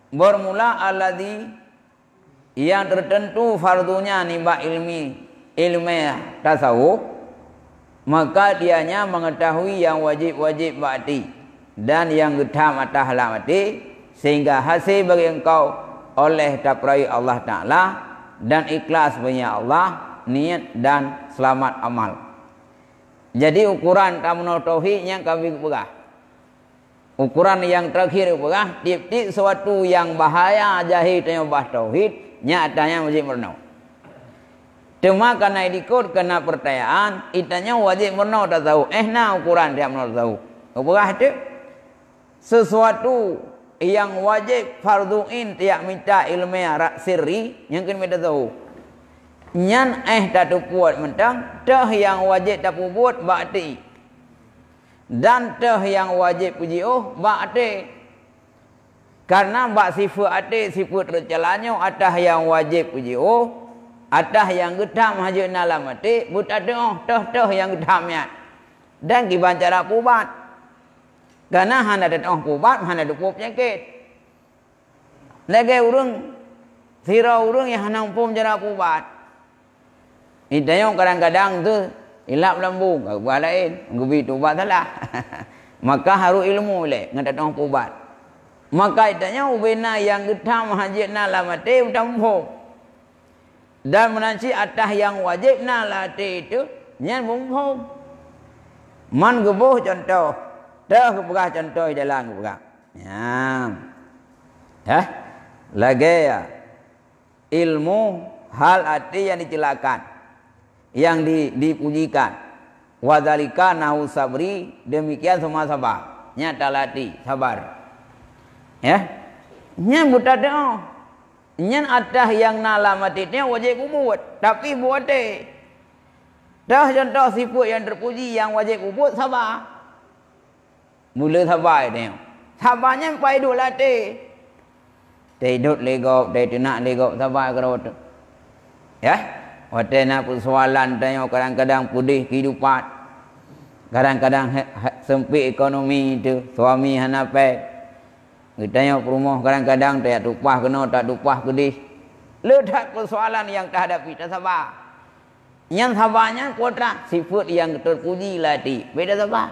bermula alladhi yang tertentu fardunya nimba ilmiah tasawuf, maka dianya mengetahui yang wajib-wajib ba'di dan yang gedam atah halamati, sehingga hasil bagi engkau oleh dapat Allah Ta'ala dan ikhlas bagi Allah, niat dan selamat amal. Jadi ukuran tamunul tauhid yang kami pegang, ukuran yang terakhir pegang, tiap-tiap sesuatu yang bahaya jahil yang bah tauhid nyatanya wajib berno. Cuma karena ikut kena pertanyaan, itanya wajib berno tak tahu. Nah ukuran dia menurut tahu. Pegang itu sesuatu yang wajib farduin tiap minta ilmiah sirri yang kena minta tahu. Nyan tak buat mentang teh yang wajib tak buat bakti dan teh yang wajib puji bakti, karena bak sifat ate sifat tercelanyo atah yang wajib puji atah yang gedam hajud nalam ate but ada teh yang gedamnya dan kiban cara pubat, karena hana ada pubat hana ada penyakit lagi urang sira urang yang hana pom cara pubat. Itanya kadang-kadang tu ilap lambung, buat lain, ngubi ubat salah. Maka harus ilmu le, ngadat orang ubat. Maka itanya ubena yang gedam hajat nalamate utampom. Dan menanci atah yang wajib nalate itu nyan bumpom. Man gebuh contoh, dah kebegah contoh dalam kebegah. Ya, lagi ya ilmu hal arti yang dicelakan, yang dipujikan, wadzalika nahu sabri, demikian semua sabar, nyata latih sabar, ya, nyan buta doa, nyan atah yang nalamatitnya wajib buat, tapi buat dah contoh sifat yang terpuji yang wajib buat sabar, mula sabar dia, sabarnya pai dua latih, tidur lego, tidur lego, sabar kerot, ya. Watena persoalan tanya kadang-kadang pudih kehidupan, kadang-kadang sempit ekonomi itu, suami hanape, tanya rumah kadang-kadang tak tupah kena tak tupah kedih, letak persoalan yang tak hadapi tak sabar, yang sabarnya kuatlah sifat yang terpuji latih, beda sabar.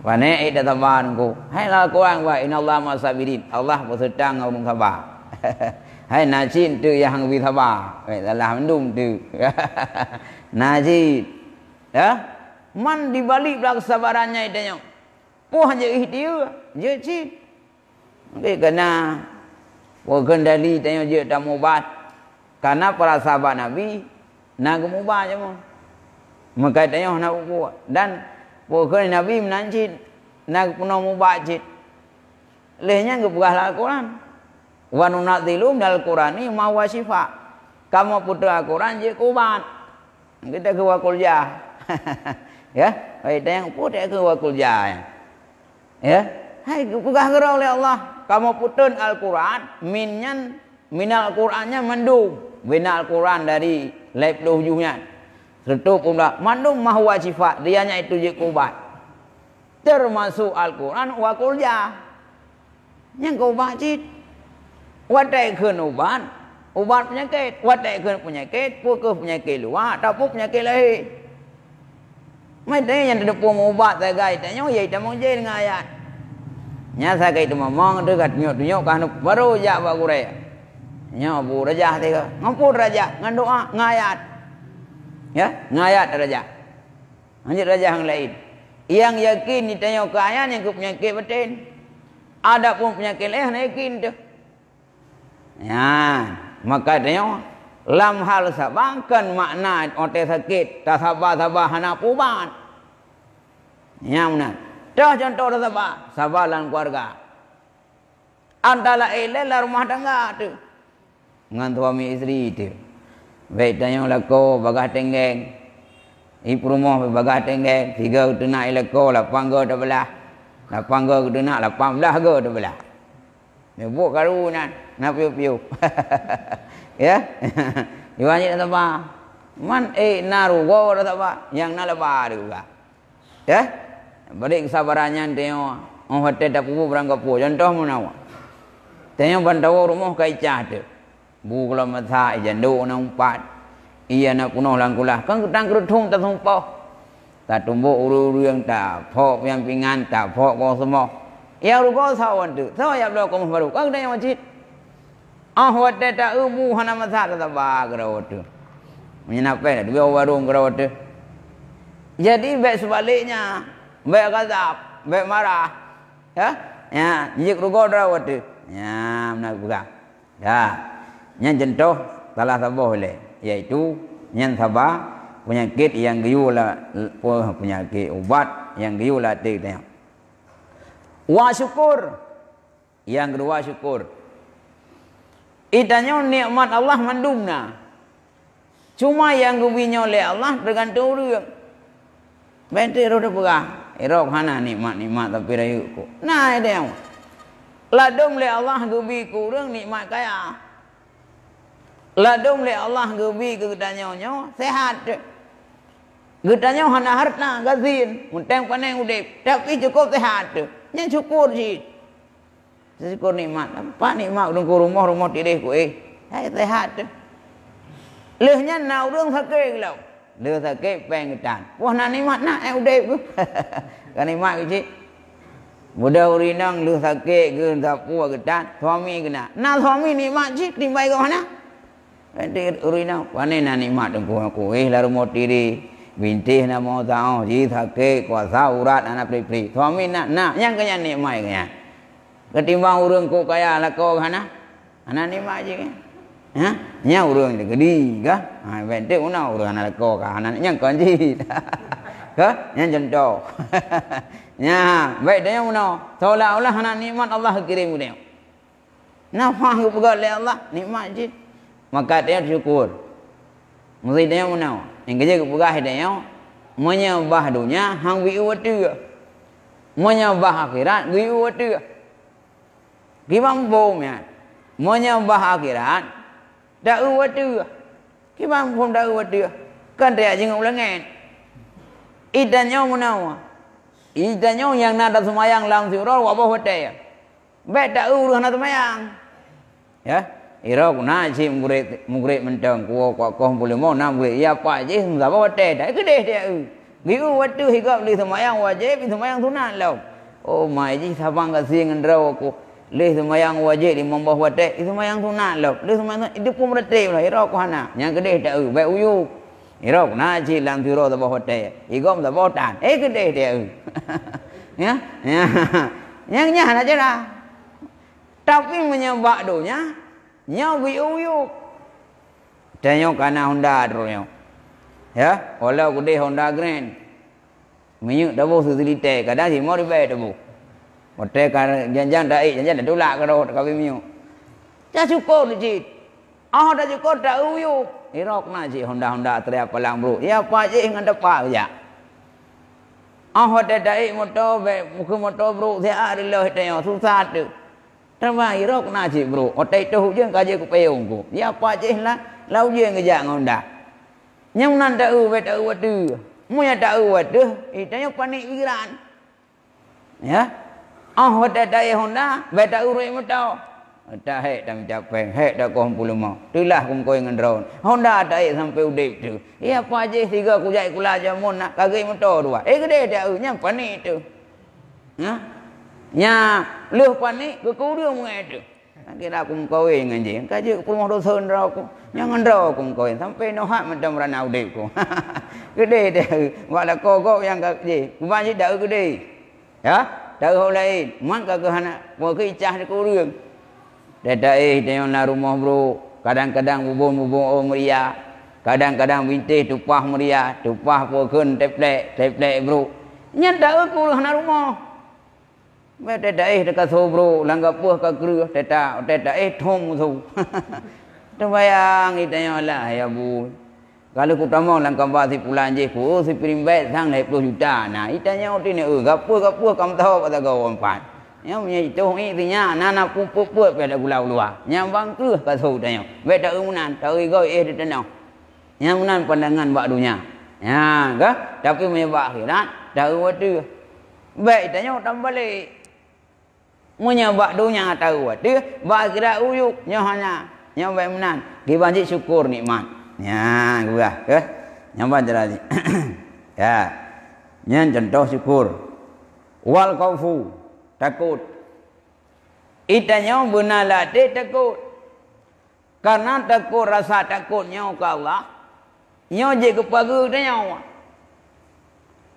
Wane itu sabar engkau, hai lah korang wa innallaha ma'as-sabirin, Allah berserta orang sabar. Hai najin tu yang lebih sabar. Salah mendung tu. Najin. Ya. Man di balik belakang kesabarannya itu. Puh hanya dia. Je cin. Okey kena kendali tanya je tak mubat. Karena para sahabat Nabi nak mubat je mo. Maka tanya nak buat dan bukan Nabi menanjit nak punya mubat je. Lehnya kebuahlah Al-Quran. Wa nunadzilum dal Qurani ma wa syifa. Kamu putra Al-Quran je kubat. Kita ke wakul jah. Ya, kita yang putra ke wakul jah. Ya. Hai pegah gerau oleh Allah. Kamu putra Al-Quran minal Qurannya mendung. Bina Al-Quran dari lep luhjuhnya. Serta pula mandung ma wa syifa. Dianya itu je kubat. Termasuk Al-Quran wakul jah. Yang kau baca wadah kena ubat penyakit, wadah kena penyakit, pukul penyakit luar, tak pun penyakit lahir. Macam yang tidak pun ubat saya gay, tanya ye tak mau jadi dengan ayat. Nya saya gay tu memang dekat nyok kan baru jak buat kurai. Nya bu raja tiga, ngampun raja, ngan doa, ngayat. Ya, ngayat raja. Hanya raja yang lain. Yang yakin ditanya ke ayat yang ke penyakit betin. Ada pun penyakit lahir yakin tu. Ya, maka tanya lam hal sabangkan makna otak sakit tak sabar hana puban. Ya benar. Dah contoh dah sabar dalam keluarga. Antara elok rumah tangga tu. Dengan suami isteri tu. Baik tanya lako bagah tenggeng. Ibu rumah bagah tenggeng. 3 ketunak lako 8 go dah belah. 8 go ketunak 18 go dah belah. Buat karunan, nak piu-piu. Ya. Iwannya tak apa. Man naru gua tak apa. Yang nak lebar juga. Ya. Balik kesabarannya tengok. Oh hotel tak pupu berangkat pu. Contoh mana? Tengok bantawa rumah kaicah tu. Bu kalau masa janduk nak umpat. Ia nak punuh langkulah. Kan ketang kerutung tak sumpah. Tak tumbuk uru-uru yang tak. Pok yang pingan tak. Pok kau semua. Ya rupa sawan tu. Saya belum kamu baru. Kau dah yang masjid. Hotel tak ubu hana masa tak bah kerawat tu. Menyenapai dah. Dua warung kerawat tu. Jadi baik sebaliknya. Baik gazab. Baik marah. Ya. Ya. Jik rupa kerawat tu. Ya. Nak buka. Ya. Yang jentuh salah sabah boleh. Iaitu yang sabar penyakit yang gayulah penyakit ubat yang gayulah tu tengok. Wa syukur. Yang kedua syukur. Itanya nikmat Allah mandumna. Cuma yang gubinya oleh Allah tergantung orang. Bente roda pegah. Irok hana nikmat tapi rayu ku. Nah dia. Ladum le Allah gubi ku orang nikmat kaya. Ladum le Allah gubi ke gedanya sehat. Gedanya hana harta gazin, munteng paneng udip, tapi cukup sehat. Yang syukur sih. Syukur nikmat. Apa nikmat urang ku rumah tirih ku sehat. Lehnya na urang sakit gelau. Leh sakit peng getan. Wah na nikmat na udip ku. Kan nikmat ku cik. Budak urinang leh sakit ke sapu getan, suami kena. Na suami nikmat cik timbai ke mana? Nanti urinang panen na nikmat ku lah rumah tirih. Bintih na mau tahu ji sakit kuasa urat anak pri-pri. Suami nak yang kaya nikmat kaya. Ketimbang urang ku kaya lah kau kana. Anak nikmat je kan. Ha? Nya urang de gede kah? Ha bente una urang anak kau kah anak yang kon ji. Kah? Yang contoh. Nya baik dia una. Seolah-olah anak nikmat Allah kirim dia. Nafah ku pegat oleh Allah nikmat je. Maka dia syukur. Mesti dia una. Yang kerja kepegah dia menyembah dunia hang wi watu. Menyembah akhirat wi watu. Gimana bomnya? Menyembah akhirat dak watu. Gimana bom dak watu? Kan dia jenguk lengan. Idannya menawa. Idannya yang nada semayang lang surau wa hotel. Baik dak urus nada semayang. Ya. Irok na si mugret mentang kuo kau boleh mau na mugret ya pak je sama hotel dah kedeh dia. Biu waktu higap li semayang wajib semayang sunat lau. Oh mai je sabang kasih ngendau aku. Li semayang wajib di membah hotel semayang sunat lau. Li semayang itu pun berarti lah irok hana. Yang kedeh dah baik uyu. Irok na si lang tiro sama hotel. Higap sama tan. Kedeh dia. Ya. Ya. Yang nyah aja lah. Tapi menyembah donya nyau biu. Tanya kana Honda tu ya, walau gede Honda Grand. Minyak dah bos selite, kadang si mau dibayar dah bos. Hotel kan jangan dah tolak kalau kawin minyak. Dah cukup ni. Dah cukup dah uyu. Irok na ji Honda teriak palang bro. Ya apa je dengan depan ya. Hotel dah motor muka motor bro saya ada lah tanya susah tu. Terima irok na cik bro. Otai tu je kaje ku payung ku. Ya apa je lah. Lau je ngejak ngonda. Yang nan tak watu. Mu ya tak watu. Tanya panik pikiran. Ya. Hotel dah Honda. Beta urut motor. Tak hek tak mencapai. Hek tak kau puluh mau. Itulah kum kau dengan drone. Honda tak sampai udip tu. Ya apa je tiga ku jai kula jamun nak kagai motor dua. Gede dia yang panik tu. Ya. Nya leuh panik ke kau dia mengai tu. Kira aku kawin dengan je. Kaje rumah dosa ndra aku. Jangan ndra aku kawin sampai no hak macam rana udip ku. Gede dia. Wala kau yang je. Kuban je dak gede. Ya, dak hol lain. Man ka ke anak mo ke icah de ku reung. Dak dia na rumah bro. Kadang-kadang bubung meria. Kadang-kadang bintih tupah meria, tupah pokeun teplek bro. Nya dak ku na rumah. Mete daih dekat sobro langga puh ka kreuh teta thom tu. Terbayang itanya lah ya bu. Kalau ku tamang lang kamba si pulan je si primbet sang 20 juta. Nah itanya otine gapuh kam tahu pada gawan pan. Nya punya itu nya nana pupu pada gulau luar. Nya bang ke tu tanya. Be tak umunan, tak go di tanah. Nya umunan pandangan bak dunia. Ya, ke? Tapi menyebab akhirat, tak waktu. Baik tanya tak balik. Menyebab dunia tahu waktu, bak akhirat uyuk nya hanya. Nya baik menan. Ki banjik syukur nikmat. Ya, gua ke? Nya banjir lagi. Ya. Nya contoh syukur. Wal khaufu takut. Itanya benar latih takut. Karena takut rasa takutnya ke Allah. Nyo je kepagu tanya.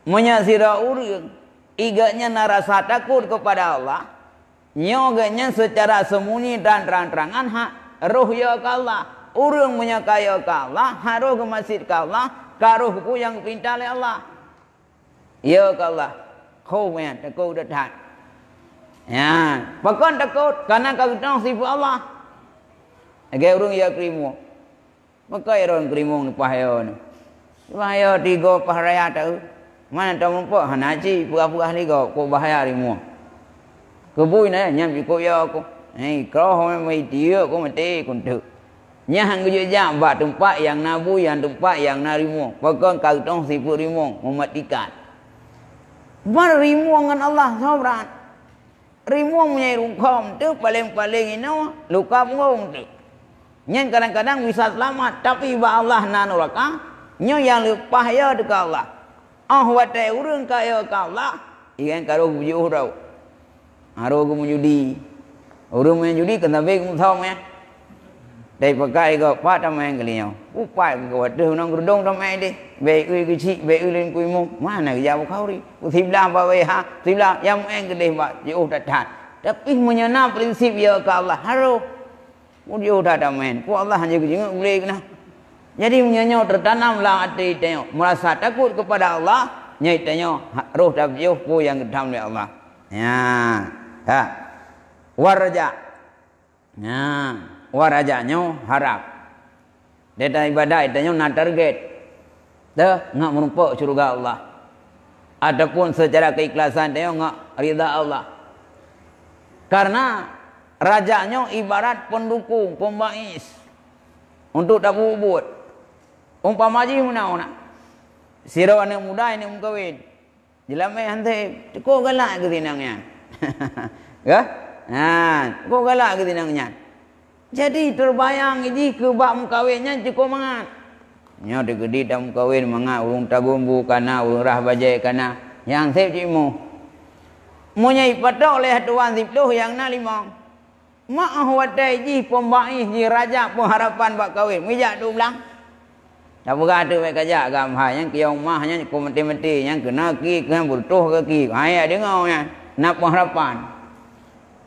Menyasira urang. Iganya rasa takut kepada Allah. Nyo ganya secara sembunyi dan terang-terangan hak roh ya ke Allah. Urang menyukai ke Allah, harus ke masjid ke Allah, karuh ku yang perintah oleh Allah. Ya ke Allah. Kau punya takut dekat. Ya, bahkan takut karena kau tahu sifat Allah. Agai urang ya krimu. Maka orang krimu ni pahayo ni. Pahayo tiga paharaya tahu. Mana tahu mampu hanaji pura-pura ni kau bahaya rimu. Kebui na nyam ikut ya aku. Kau mai dia kau mati kuntu. Nyah ngujud jam ba tempat yang nabu yang tempat yang narimu. Bahkan kau tahu sifat rimu mematikan. Mana rimu dengan Allah sobran. Rimu punya rungkom tu paling-paling ini luka punggung tu. Yang kadang-kadang bisa selamat tapi ba Allah nanuraka nyo yang lepas ya dekat Allah. Watai urang kaya ke Allah ikan karo bujuh tau. Haro ku menjudi. Urang main judi kena be ku thong ya. Dai pakai ko pa tamai kalinya. Upai ko wadu nang gurdong tamai di. Be ui ku chi be ui len ku mu. Mana ya bu kau ri. Ku thibla ba we ha. Thibla yang main ke deh ba jauh tat. Tapi menyana prinsip ya ke Allah haro. Mudio dah main. Ku Allah hanya kejenguk boleh kena. Jadi menyanyo tertanamlah hati tanya merasa takut kepada Allah. Nyai tanya roh dah jauh ku yang kedam oleh Allah. Ya. Ha. Waraja. Ya. Warajanya harap. Dia ibadah tanya nak target. Dah ngak merumpak syurga Allah. Adapun secara keikhlasan tanya ngak ridha Allah. Karena rajanya ibarat pendukung, pembais untuk tak bubut. Umpama haji mana? Sirau anak muda ini mengkawin. Jelamai hantai, kau galak ke tinangnya? Ya? Kau galak ke tinangnya? Jadi terbayang ini ke bak mengkawinnya cukup mangat. Nya digedi dah mengkawin mangat urung tagumbu kana urung rah bajai kana yang sep cimu. Munyai patok oleh tuan sipluh yang na limang. Mak watai ji pembais ji raja pengharapan bak kawin. Mijak tu belang. Tak berada baik kajak gambar yang kiau mahnya ku mati-mati yang kena ki kena butuh ke ki. Ayat dengar nya nak pengharapan.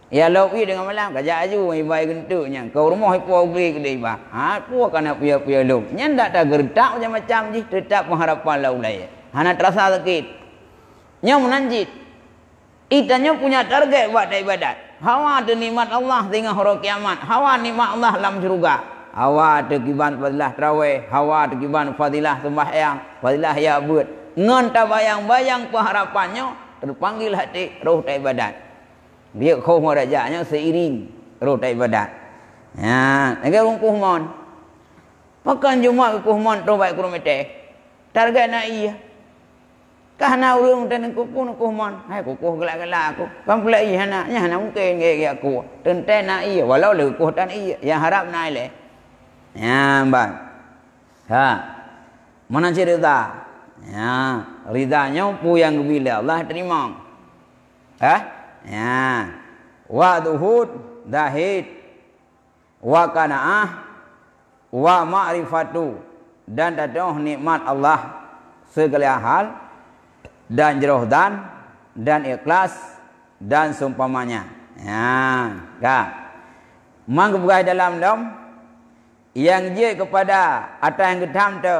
Ya lowi dengan malam kajak aju ibai gentuknya. Kau rumah ipo beli ke dia ba. Pu kana pia-pia lu. Nya ndak tak gerdak macam-macam ji tetap pengharapan laulai. Hana terasa sakit. Nya menanjit. Itanya punya target buat ibadat. Hawa tu nikmat Allah tengah hari kiamat. Hawa nikmat Allah dalam syurga. Hawa tu kiban fadilah tarawih. Hawa tu kiban fadilah sembahyang. Fadilah ya buat. Ngan tak bayang-bayang pengharapannya terpanggil hati roh tak ibadat. Dia kau merajaknya seiring roh tak ibadat. Ya, negara orang kuhmon. Pakan Jumat ke kuhmon tu baik kurumete. Target nak iya. Kahana urang dan kukuh kuhmon. Hai kukuh gelak-gelak aku. Pampulai iya anaknya hana mungkin gaya aku. Tentang nak iya walau le kuh tan iya yang harap naik le. Ya, bang. Ha. Mana cerita? Ya, ridanya pu yang bila Allah terima. Ya. Wa duhud dahid wa qanaah wa ma'rifatu dan dadah nikmat Allah segala hal dan jeroh dan ikhlas dan seumpamanya. Ya, kak. Mang kebukai dalam yang je kepada atau yang gedam tu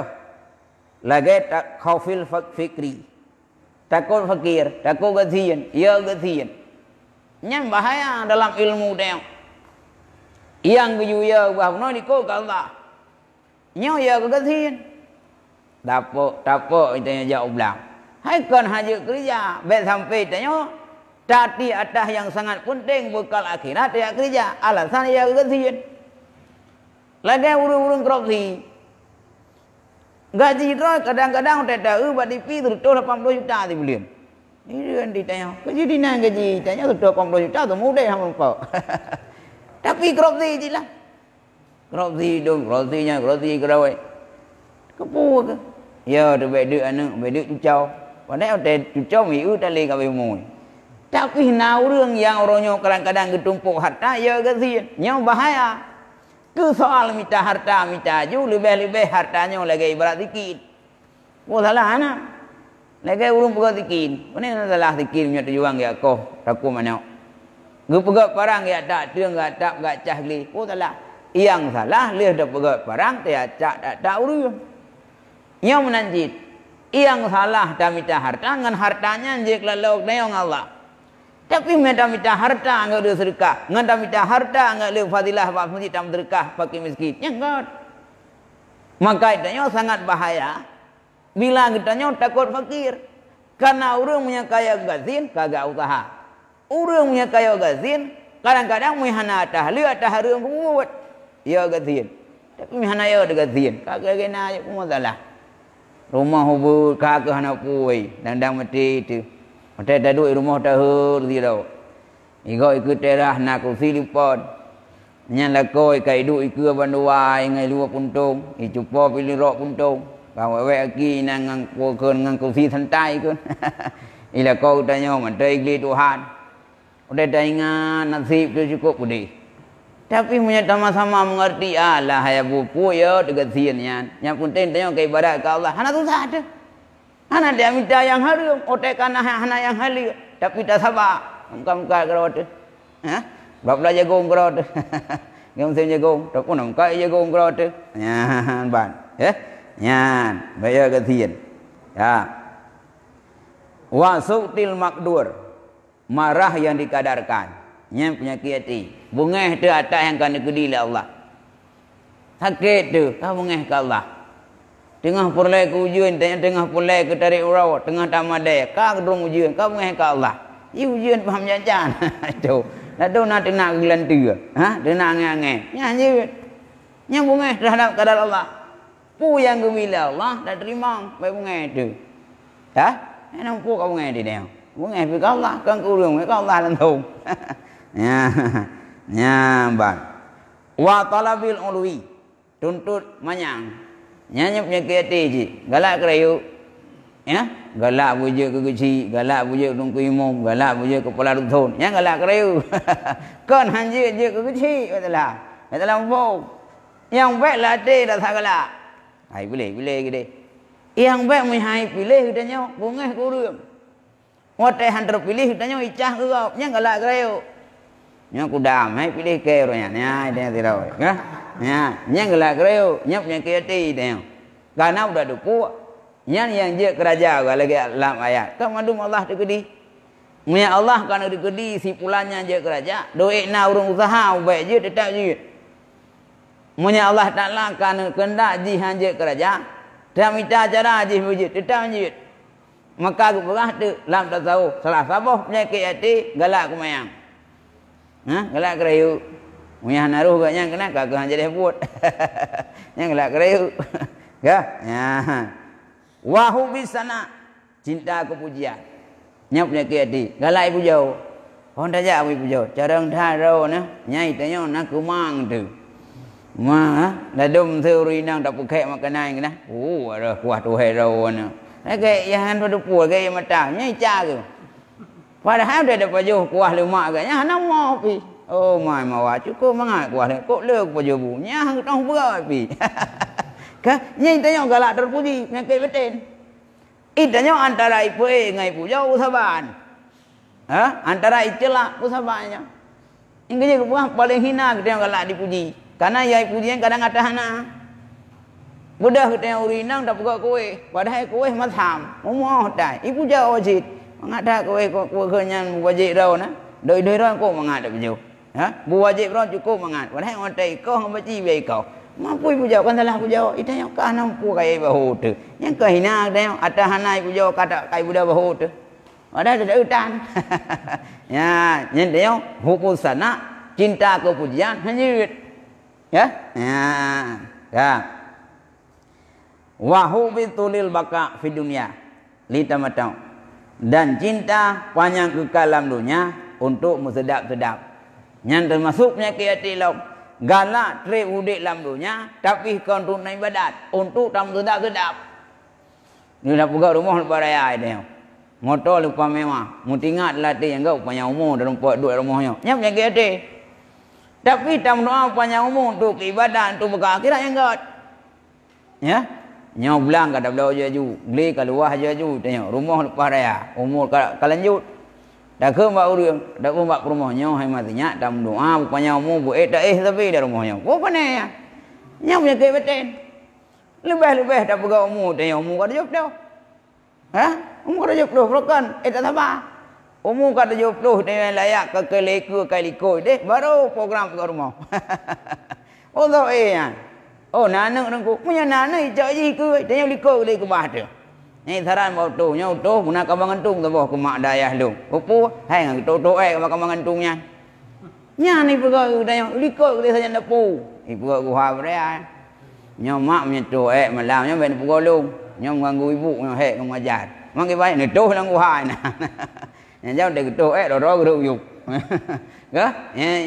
lagi tak khaufil fikri. Takut fakir, takut gazian, ya gazian. Yang bahaya dalam ilmu dia. Yang kejuya bahwa dikau Allah. Nyo ya gazian. Dapat itu yang jauh belang. Hai kan haji kerja, bet sampai tanya Tapi ada yang sangat penting bekal akhirat dia kerja. Alasan dia kesian. Lagi urung-urung korupsi. Gaji itu kadang-kadang udah tahu badi pi terus 80 juta di bulan. Ini kan ditanya, gaji di mana gaji? Tanya terus 80 juta tu mudah hang lupa. Tapi korupsi je lah. Korupsi dong, korupsi kerawai. Kepu ke? Ya, tu baik duit anak, baik duit cucau. Padahal udah cucau miu tak leh kawin mui. Tapi nau orang yang orangnya kadang-kadang ketumpuk harta, ya kesian. Yang bahaya. Ke soal minta harta, minta ju, lebih-lebih hartanya lagi ibarat dikit. Oh salah anak. Lagi urung pegang dikit. Mana salah dikit punya tujuan ya kau, aku mana. Gue pegang barang ya tak, dia enggak tak, enggak cah li. Oh salah. Yang salah, dia dah pegang barang, dia tak urung. Yang menanjit. Yang salah dah minta harta, dengan hartanya jik lalu neong Allah. Tapi minta harta enggak ada sedekah. Minta harta enggak ada fadilah bab masjid dan sedekah bagi miskin. Enggak. Maka itanya sangat bahaya. Bila kitanya takut fakir. Karena orang punya kaya gazin kagak usaha. Orang punya kaya gazin kadang-kadang mihana tahli atah orang buat. Ya gazin. Tapi mihana ya gazin. Kagak kena aja pun masalah. Rumah hubur kagak hana puai dandang mati itu. Mata dah duduk rumah dah hurdi dah. Igo ikut terah nak kursi lipat. Nyan lakoi kai duduk ikut banduai ngai luar puntung. Icupa pilih rok puntung. Kau wewe aki nang pokon nang kursi santai kun. Ila kau tanya mata igli Tuhan. Udah dah ingat nasib tu cukup pudi. Tapi punya sama-sama mengerti Allah ya buku ya dekat siannya. Yang penting tanya ke ibadat ke Allah. Hana tu ada. Hana dia minta yang harum, otekan hana yang halil, tapi tak sabar. Muka-muka kerot. Ha? Bapla jagung kerot. Ngam sen jagung, tak pun muka jagung kerot. Nyan ban. Ya? Nyan, bayar kesian. Ya. Wa su'til makdur. Marah yang dikadarkan. Nyan punya kiati. Bungeh tu atas yang kena kedi oleh Allah. Sakit tu, kau bungeh ke Allah. Tengah pulai ke ujian, tengah pulai ke tarik urau, tengah tamadai, kau kedung ujian, kau mengai ke Allah. Ia ujian faham jangan. Itu. Dah tu nak tenang gelan tu. Ha? Tenang ngangai. Nyanyi. Yang mengai terhadap kadar Allah. Pu yang gemila Allah dah terima baik mengai tu. Ha? Enang pu kau mengai dia. Mengai ke Allah, kan kurung ke Allah lantung. Ya. Ya, bang. Wa talabil ulwi. Tuntut manyang. Nyanyi punya kereta je. Galak kerayu. Ya? Galak buja ke kecil. Galak buja ke tungku imum. Galak buja ke kepala dusun. Yang galak kerayu. Kan hanjir je ke kecil. Betulah. Betulah empuk. Yang baik latih dah tak galak. Hai pilih ke dia. Yang baik menghai pilih katanya. Bungah kurung. Watai hantar pilih katanya. Icah ke kau. Yang galak kerayu. Yang kudam. Hai pilih ke orangnya. Ya, dia tidak. Ya? Ya, yang gelak kereu, yang punya kiati dia. Karena udah dupu, yang je kerajaan lagi dalam ayat. Kamu mandum Allah dikedi. Munya Allah kan dikedi si pulannya je kerajaan. Doa na urung usaha baik je tetap je. Munya Allah Taala kan kendak jihan je kerajaan. Dan minta cara je je tetap je. Maka aku berah tu lam tak tahu. Salah sabah punya kiati galak kumayang. Ha, galak kereu. Munya naruh gaknya kena kagak jadi buat. Yang gelak kerayu. Ya. Ya. Wa hu bisana cinta kepujian. Nya punya kiati. Galai ibu jauh. Honda ja ibu jauh. Carang tharo na, nyai tanyo nak kumang tu. Ma, dah dom theory nang tak pakai makanan kena. Oh, ada kuah tu hero na. Lagi yang pada puas gaya mata, nyai ca tu. Padahal dia dapat jauh kuah lemak gaknya hana mau pi. Oh my mawa cukup mangat kuah ni. Kok le apa je bu? Nyah tong berat pi. Ka nyai tanya galak terpuji ngakei beten. Itanya antara ipu ngai pu jauh saban. Ha? Antara itulah usabannya. Ingge je buah paling hina kita yang galak dipuji. Karena ya pujian kadang ada hana. Budah kita yang urinang dak pegak kowe. Padahal kowe matham. Momoh dai. Ipu jauh ojit. Mangada kowe kowe kenyan wajib rau na. Doi-doi rau kok mangada bejo. Ha? Bu wajib ron cukup mangat. Padahal ngotai kau hamba ci be kau. Mampu ibu jawab kan salah ibu jawab. Itu yang kah nampu kai bahu tu. Yang kahina dia ada hanai ibu jawab kata kai budak bahu tu. Ada hutan. Ya, nhìn thấy không? Hubu sana, cinta kepujian hanyut. Ya. Ya. Wa hubitulil baka fi dunia. Litamatau. Dan cinta panjang kekal dalam dunia untuk sedap-sedap. Yang termasuk penyakit hati lau. Galak trip udik dalam dunia tapi kau untuk ibadat, untuk tam sedap-sedap. Ni dah pegak rumah lepas raya ini. Motor lupa mewah. Mutingat latih yang kau panjang umur dalam buat duit rumahnya. Yang penyakit hati. Tapi tam doa panjang umur untuk ibadat, untuk bekal akhirat yang kau. Ya. Nyaw belang kata belau jaju, geli keluar jaju, tengok rumah lepas raya, umur kalanjut. Dah ke mbak urang, dah pun mbak rumahnya, hai matinya, tam doa, rupanya umur buat tapi dah rumahnya. Apa ni ya? Nyaw punya kebetulan. Lebih dah pegang umur, tengok umur kata jauh dah. Ha? Umur kata jauh berkan, tak sabar. Umur kata jauh dengan layak ke leka liko deh, baru program pegang rumah. Oh tak ya. Oh nanak nangku punya nanak ijak ji ke tanya liko ke bah tu. Ni saran bau tu nya tu guna kamang antung tu boh ke mak dayah lu. Opo hai ngang tu kamang antungnya. Nya ni pegak tanya liko ke saja napu. Ibu aku ha berea. Nya mak punya tu malam nya ben pegak lu. Nya ganggu ibu nya hek ngajar. Mang ke baik ni tu lang ku ha na. Nya jauh de tu ro gru yuk. Ke?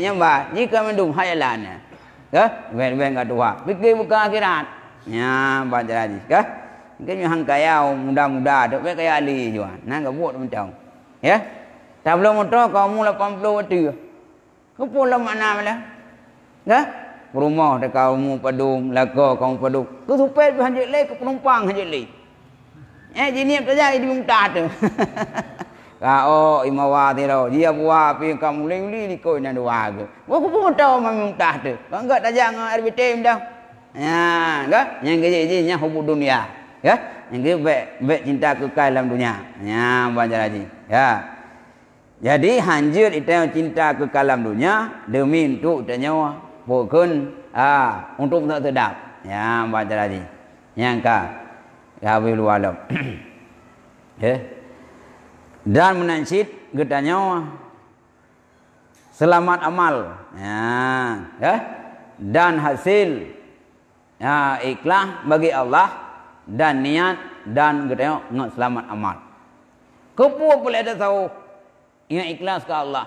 Nya ba jika mendung hayalan. Kah? Ben kat tua. Fikir bukan akhirat. Ya, baca lagi. Kah? Mungkin yang kaya muda-muda tu, kaya ali juga. Nah, kau buat macam. Ya? Tak belum motor kau mula 80 waktu. Kau pula mana mana? Kah? Rumah dah kau mu padum, laga kau padum. Kau supet hanjut le, kau penumpang hanjut le. Jenis saja di muntah tu. Kau imawa tiro, dia buat api kamu lili likoi nak dua ke. Aku pun tahu mami muntah tu. Kau enggak dah jangan RBT dah. Ya, enggak? Yang kerja yang hubung dunia. Ya, yang kerja cinta kekal dalam dunia. Ya, baca lagi. Ya. Jadi hanjur itu cinta kekal dalam dunia demi untuk nyawa. Bukan untuk tak sedap. Ya, baca lagi. Yang ka boleh alam. Ya. Dan menansid getanya selamat amal ya, dan hasil ikhlas bagi Allah dan niat dan getanya nak selamat amal. Kepu boleh ada tahu yang ikhlas ke Allah.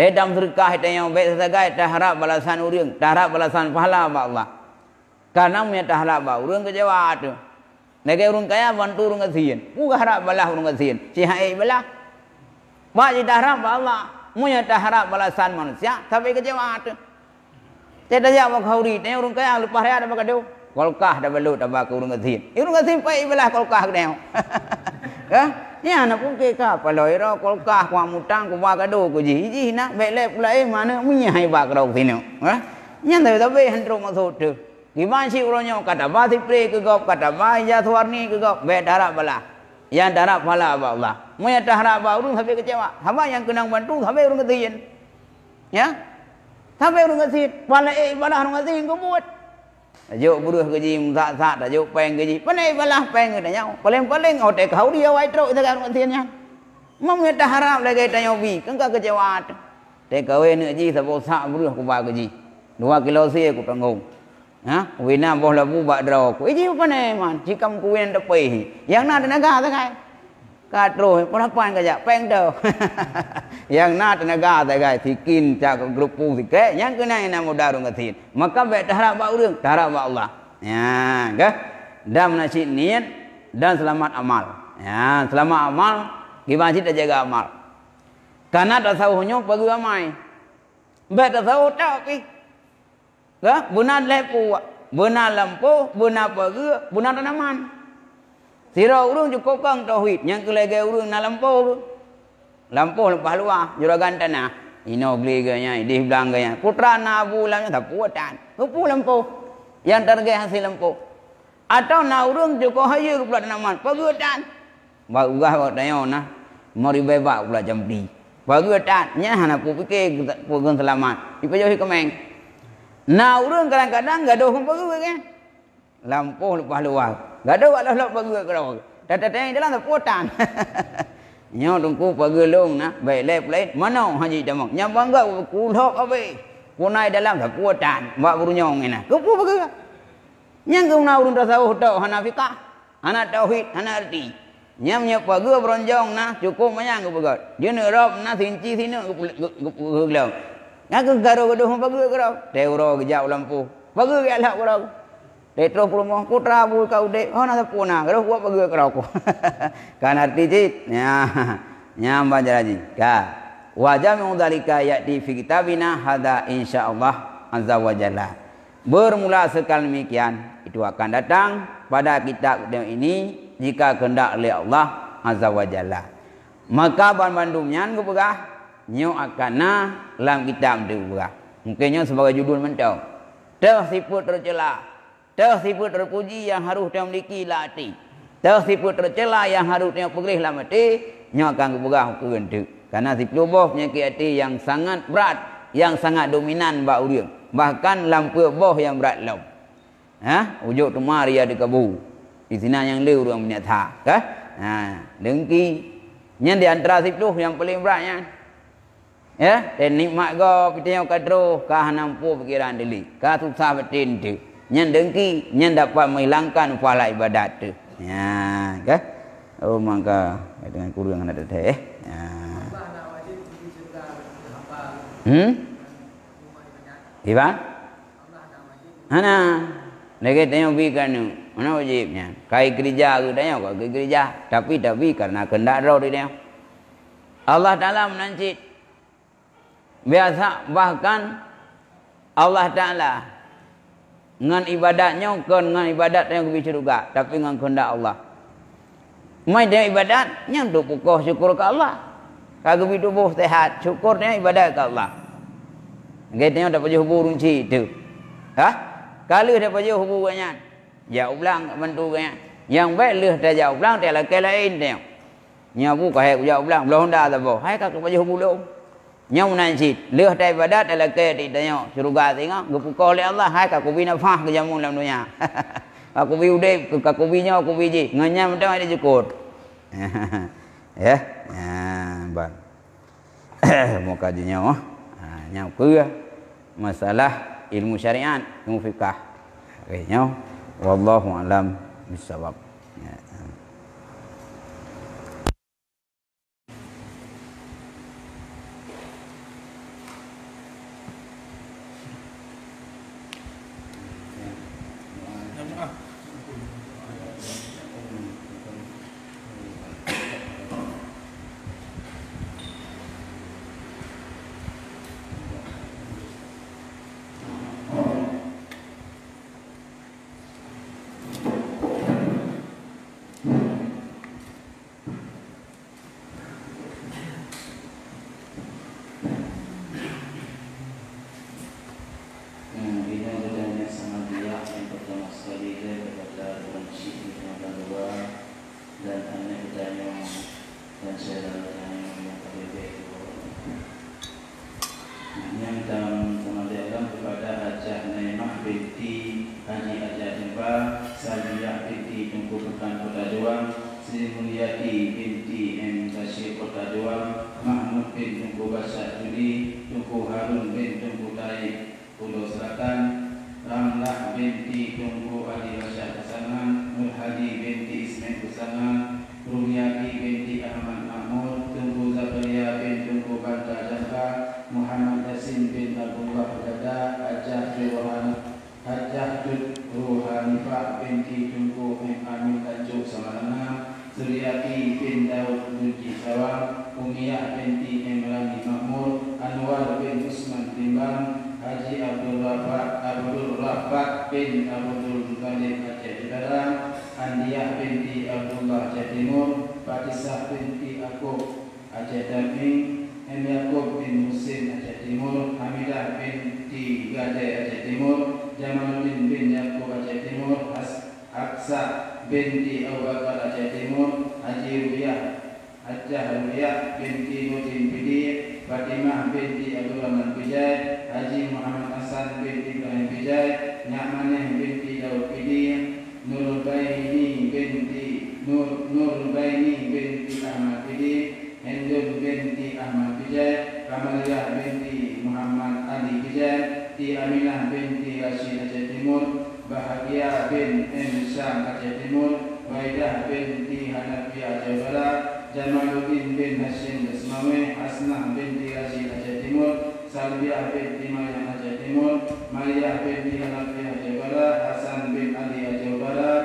Tedam sedekah yang baik sesagai tak harap balasan urang, tak harap balasan pahala bagi Allah. Karena punya tak harap bagi urang kecewa tu. Negara orang kaya bantu orang kasihan. Bukan harap balas orang kasihan. Cihai balas. Mak kita harap Allah. Munya tak harap balasan manusia. Tapi kecewa tu. Tidak ada yang khauri. Tanya orang kaya lepas raya ada bakal kolkah dah balut dah bakal orang kasihan. Orang kasihan pai balas kolkah ke dia. Ya? Ni anak pun kekah. Kalau ira kolkah kuat mutang kuat kado ku ji. Ji nak baik pula mana munya hai bak rau sini. Ha? Yang tapi hendro masuk tu. Gimana sih orangnya kata bah sipre ke gop kata bah ya suarni ke gop be darab bala yang darab pala Allah moya darab ba urang sampai kecewa haba yang kenang bantu sampai urang kesian ya sampai urang kesian pala bala urang kesian ko buat ajo buruh gaji sak-sak ajo peng gaji panai bala peng ke nyau paling ote kau dia wai truk itu urang kesian nya mong ya darab lagi tanya bi kan kecewa te kawe ne ji sabo sak buruh ku ba gaji 2 kilo sih aku tanggung. Ha, wina boh labu bak draw ko. Iji apa ni man? Jikam ku wina depai. Yang na tenaga sakai. Katro, pelapan kajak peng dah. Yang na tenaga sakai sikin cak grup pu sikit. Yang kena yang muda rung kasin. Maka baik harap bak urang, harap bak Allah. Ya, ke? Dan menasib niat dan selamat amal. Ya, selamat amal, gimana kita jaga amal. Karena tak tahunya pagi ramai. Baik tak tahu tak pi. Ke? Benar lepu, benar lampu, benar pagi, benar tanaman. Sira urang cukup kang tauhid, yang kelege urang na lampu. Lampu lepas luar, juragan tanah. Ino beli ganya, di belang ganya. Putra na abu lamnya tak puatan. Kepu lampu. Yang target hasil lampu. Atau na urang cukup hayu pula tanaman, pagi tan. Ba ugah ba tanya na. Mari bebak pula jambi. Pagi tan, nya hana pu fikir pugan selamat. Dipajohi kemeng. Nah, urang kadang-kadang gaduh pun pergi kan. Lampu lepas luar. Gaduh walau lepas pergi ke rawak. Datang dalam putan. Nyo tungku pagelung na baik lain mana haji tamang nya bangga kulok abe punai dalam kekuatan mbak burunyong ina kepu paga nyang guna urun tasawuf tau hanafika hana tauhid hana arti nyam nya paga bronjong na cukup manyang ke paga dia ne rob na sinci sini gelau ngaku garo gedoh paga garo teuro gejau lampu paga ke alhak garo Tetro promo putra bu kau dek oh nasa puna kalau buat bagi kerauku kan arti cit nyam baca lagi ka wajah mengudalika yakti fi kitabina hada insyaallah azza wa jalla bermula sekali demikian itu akan datang pada kitab ini jika kehendak oleh Allah azza wa jalla maka bandumnya gepegah nyo akana dalam kitab tu gepegah mungkinnya sebagai judul mentau tersiput tercela tersiput terpuji yang harus dia memiliki lati. Tersiput tercela yang harus dia perih lah mati. Nya akan berah kerentuk. Karena siput boh penyakit hati yang sangat berat, yang sangat dominan bak uriang. Bahkan lampu boh yang berat lau. Ujuk tu mari ada kabu. Di sini yang leu orang menyata, kah? Dengki. Nya di antara siput yang paling beratnya. Ya, dan nikmat go pitanya kadro kah nampu pikiran dili. Kah susah betin tu. Nyen dengki, nyen dapat menghilangkan pahala ibadat tu. Ya, kan? Oh maka dengan kurang ada teh. Ya. Iba? Hana. Lagi tanya bikan tu. Mana wajibnya? Kai gereja tu tanya kok ke gereja. Tapi karena kehendak roh dia. Allah Taala menancit. Biasa bahkan Allah Taala dengan ibadatnya kan dengan ibadat yang lebih juga tapi dengan kehendak Allah mai dia ibadat yang tu pukul syukur ke Allah kagak tubuh sehat syukurnya ibadat ke Allah getnya dapat hubung runci itu kalau dapat hubungannya jauh ulang bantu kaya yang baik leh dah jauh ulang dia lagi lain dia nyabu kahek jauh ulang belum dah tahu hai kagak dapat hubung nyong nanti leh dah ibadat adalah ke di tanya surga tengok gepukau oleh Allah hai aku bina fah ke jamu dalam dunia aku bi udah aku binya aku biji nganyam dah ada cukup ya bang mau kajinya nyau ke masalah ilmu syariat ilmu fikah nyau wallahu alam bisawab. Nur Baini binti Ahmad Bidi Aceh Barat, Jamaluddin bin Hashim Asmawi, Hasnah binti Rashid Aceh Timur, Salbiah binti Mayang Aceh Timur, Maria binti Hanafi Aceh Barat, Hasan bin Ali Aceh Barat,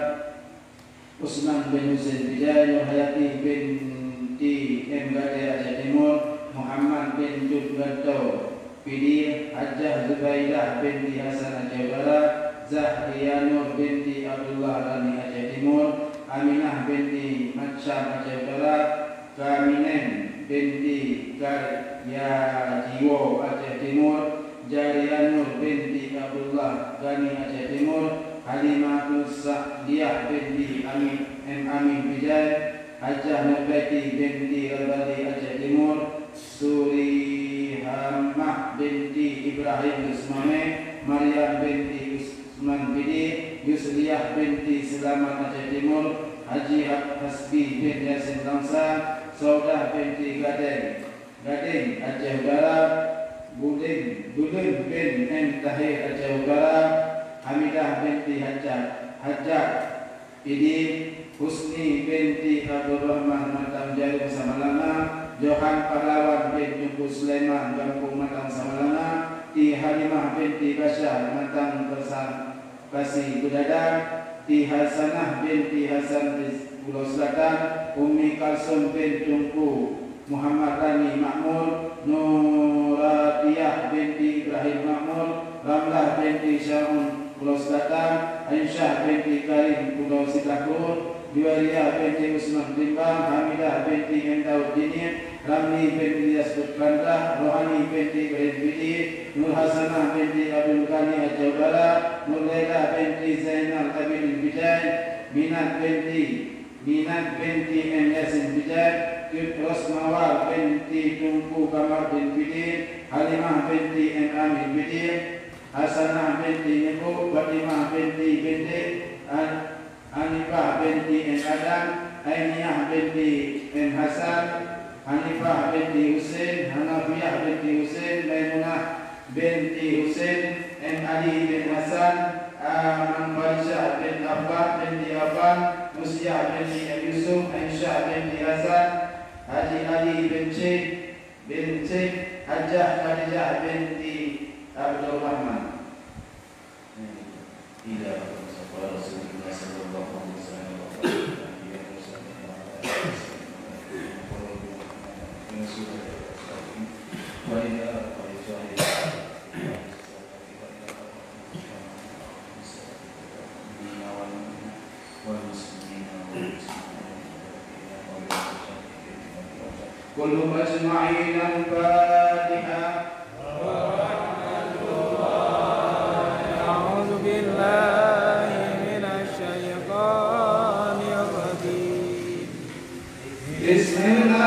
Usman bin Husain Bijay, Nur Hayati binti M. Gade Aceh Timur, Muhammad bin Jud Gato Pidi, Hajjah Zubaidah binti Hasan Aceh Barat, Zahriyanur binti Abdullah Rani Aceh Timur, Aminah binti Matsyam Aceh Barat, Kaminen binti Karyajiwo Aceh Timur, Jarianur binti Abdullah Gani Aceh Timur, Halimah Sa'diyah binti Amin Bijay, Hajjah Nurbaiti binti Al-Badi Aceh Timur, Surihamah binti Ibrahim Usmane, Maryam binti Usman Bidi, Yusriyah binti Selamat Aceh Timur, Haji Hasbi bin Yasin Langsa, Saudah binti Gading Aceh Barat, Budin bin M. Tahir Aceh Barat, Hamidah binti Hajjat Pidi, Husni binti Abdul Rahman Matang Jarum Samalana, Johan Pahlawan bin Jumpu Sulaiman Kampung Matang Samalana, Ti Halimah binti Basyar Matang Kasih Budadar, Ti Hasanah binti Hasan Pulau Selatan, Umi Kalsum bin Jumpu Muhammad Rani Makmur, Nuratiyah binti Ibrahim Makmur, Ramlah binti Syamun Pulau Selatan, Aisyah binti Karim Pulau Sitakur, Juwairiyah binti Usman Timbang, Hamidah binti Endaud Dinir, Ramli binti Yasbut Kandah, Rohani binti Ibrahim Bidi, Nur Hasanah binti Abdul Ghani Aceh Barat, Nur Laila binti Zainal Abidin Bijay, Minat binti M. Yasin Bijay, Rosmawar binti Tunku Kamar bin Bidi, Halimah binti M. Amin Bidi, Hasanah binti Nebu, Fatimah binti Hanifah binti M. Adam, Ainiyah binti M. Hasan, Hanifah binti Husain, Hanafiyah binti Husain, Maimunah binti Husain, M. Ali bin Hasan, Manfaisah bin Affan binti Affan, Musyah binti M. Yusuf, Aisyah binti Hasan, Haji Ali bin Cik, Hajjah Khadijah binti Abdul Rahman. Tidak Rasulullah sallallahu alaihi wasallam. Kullu majma'in al-Fatihah. A'udzu billahi minasy syaithanir rajim. Bismillah.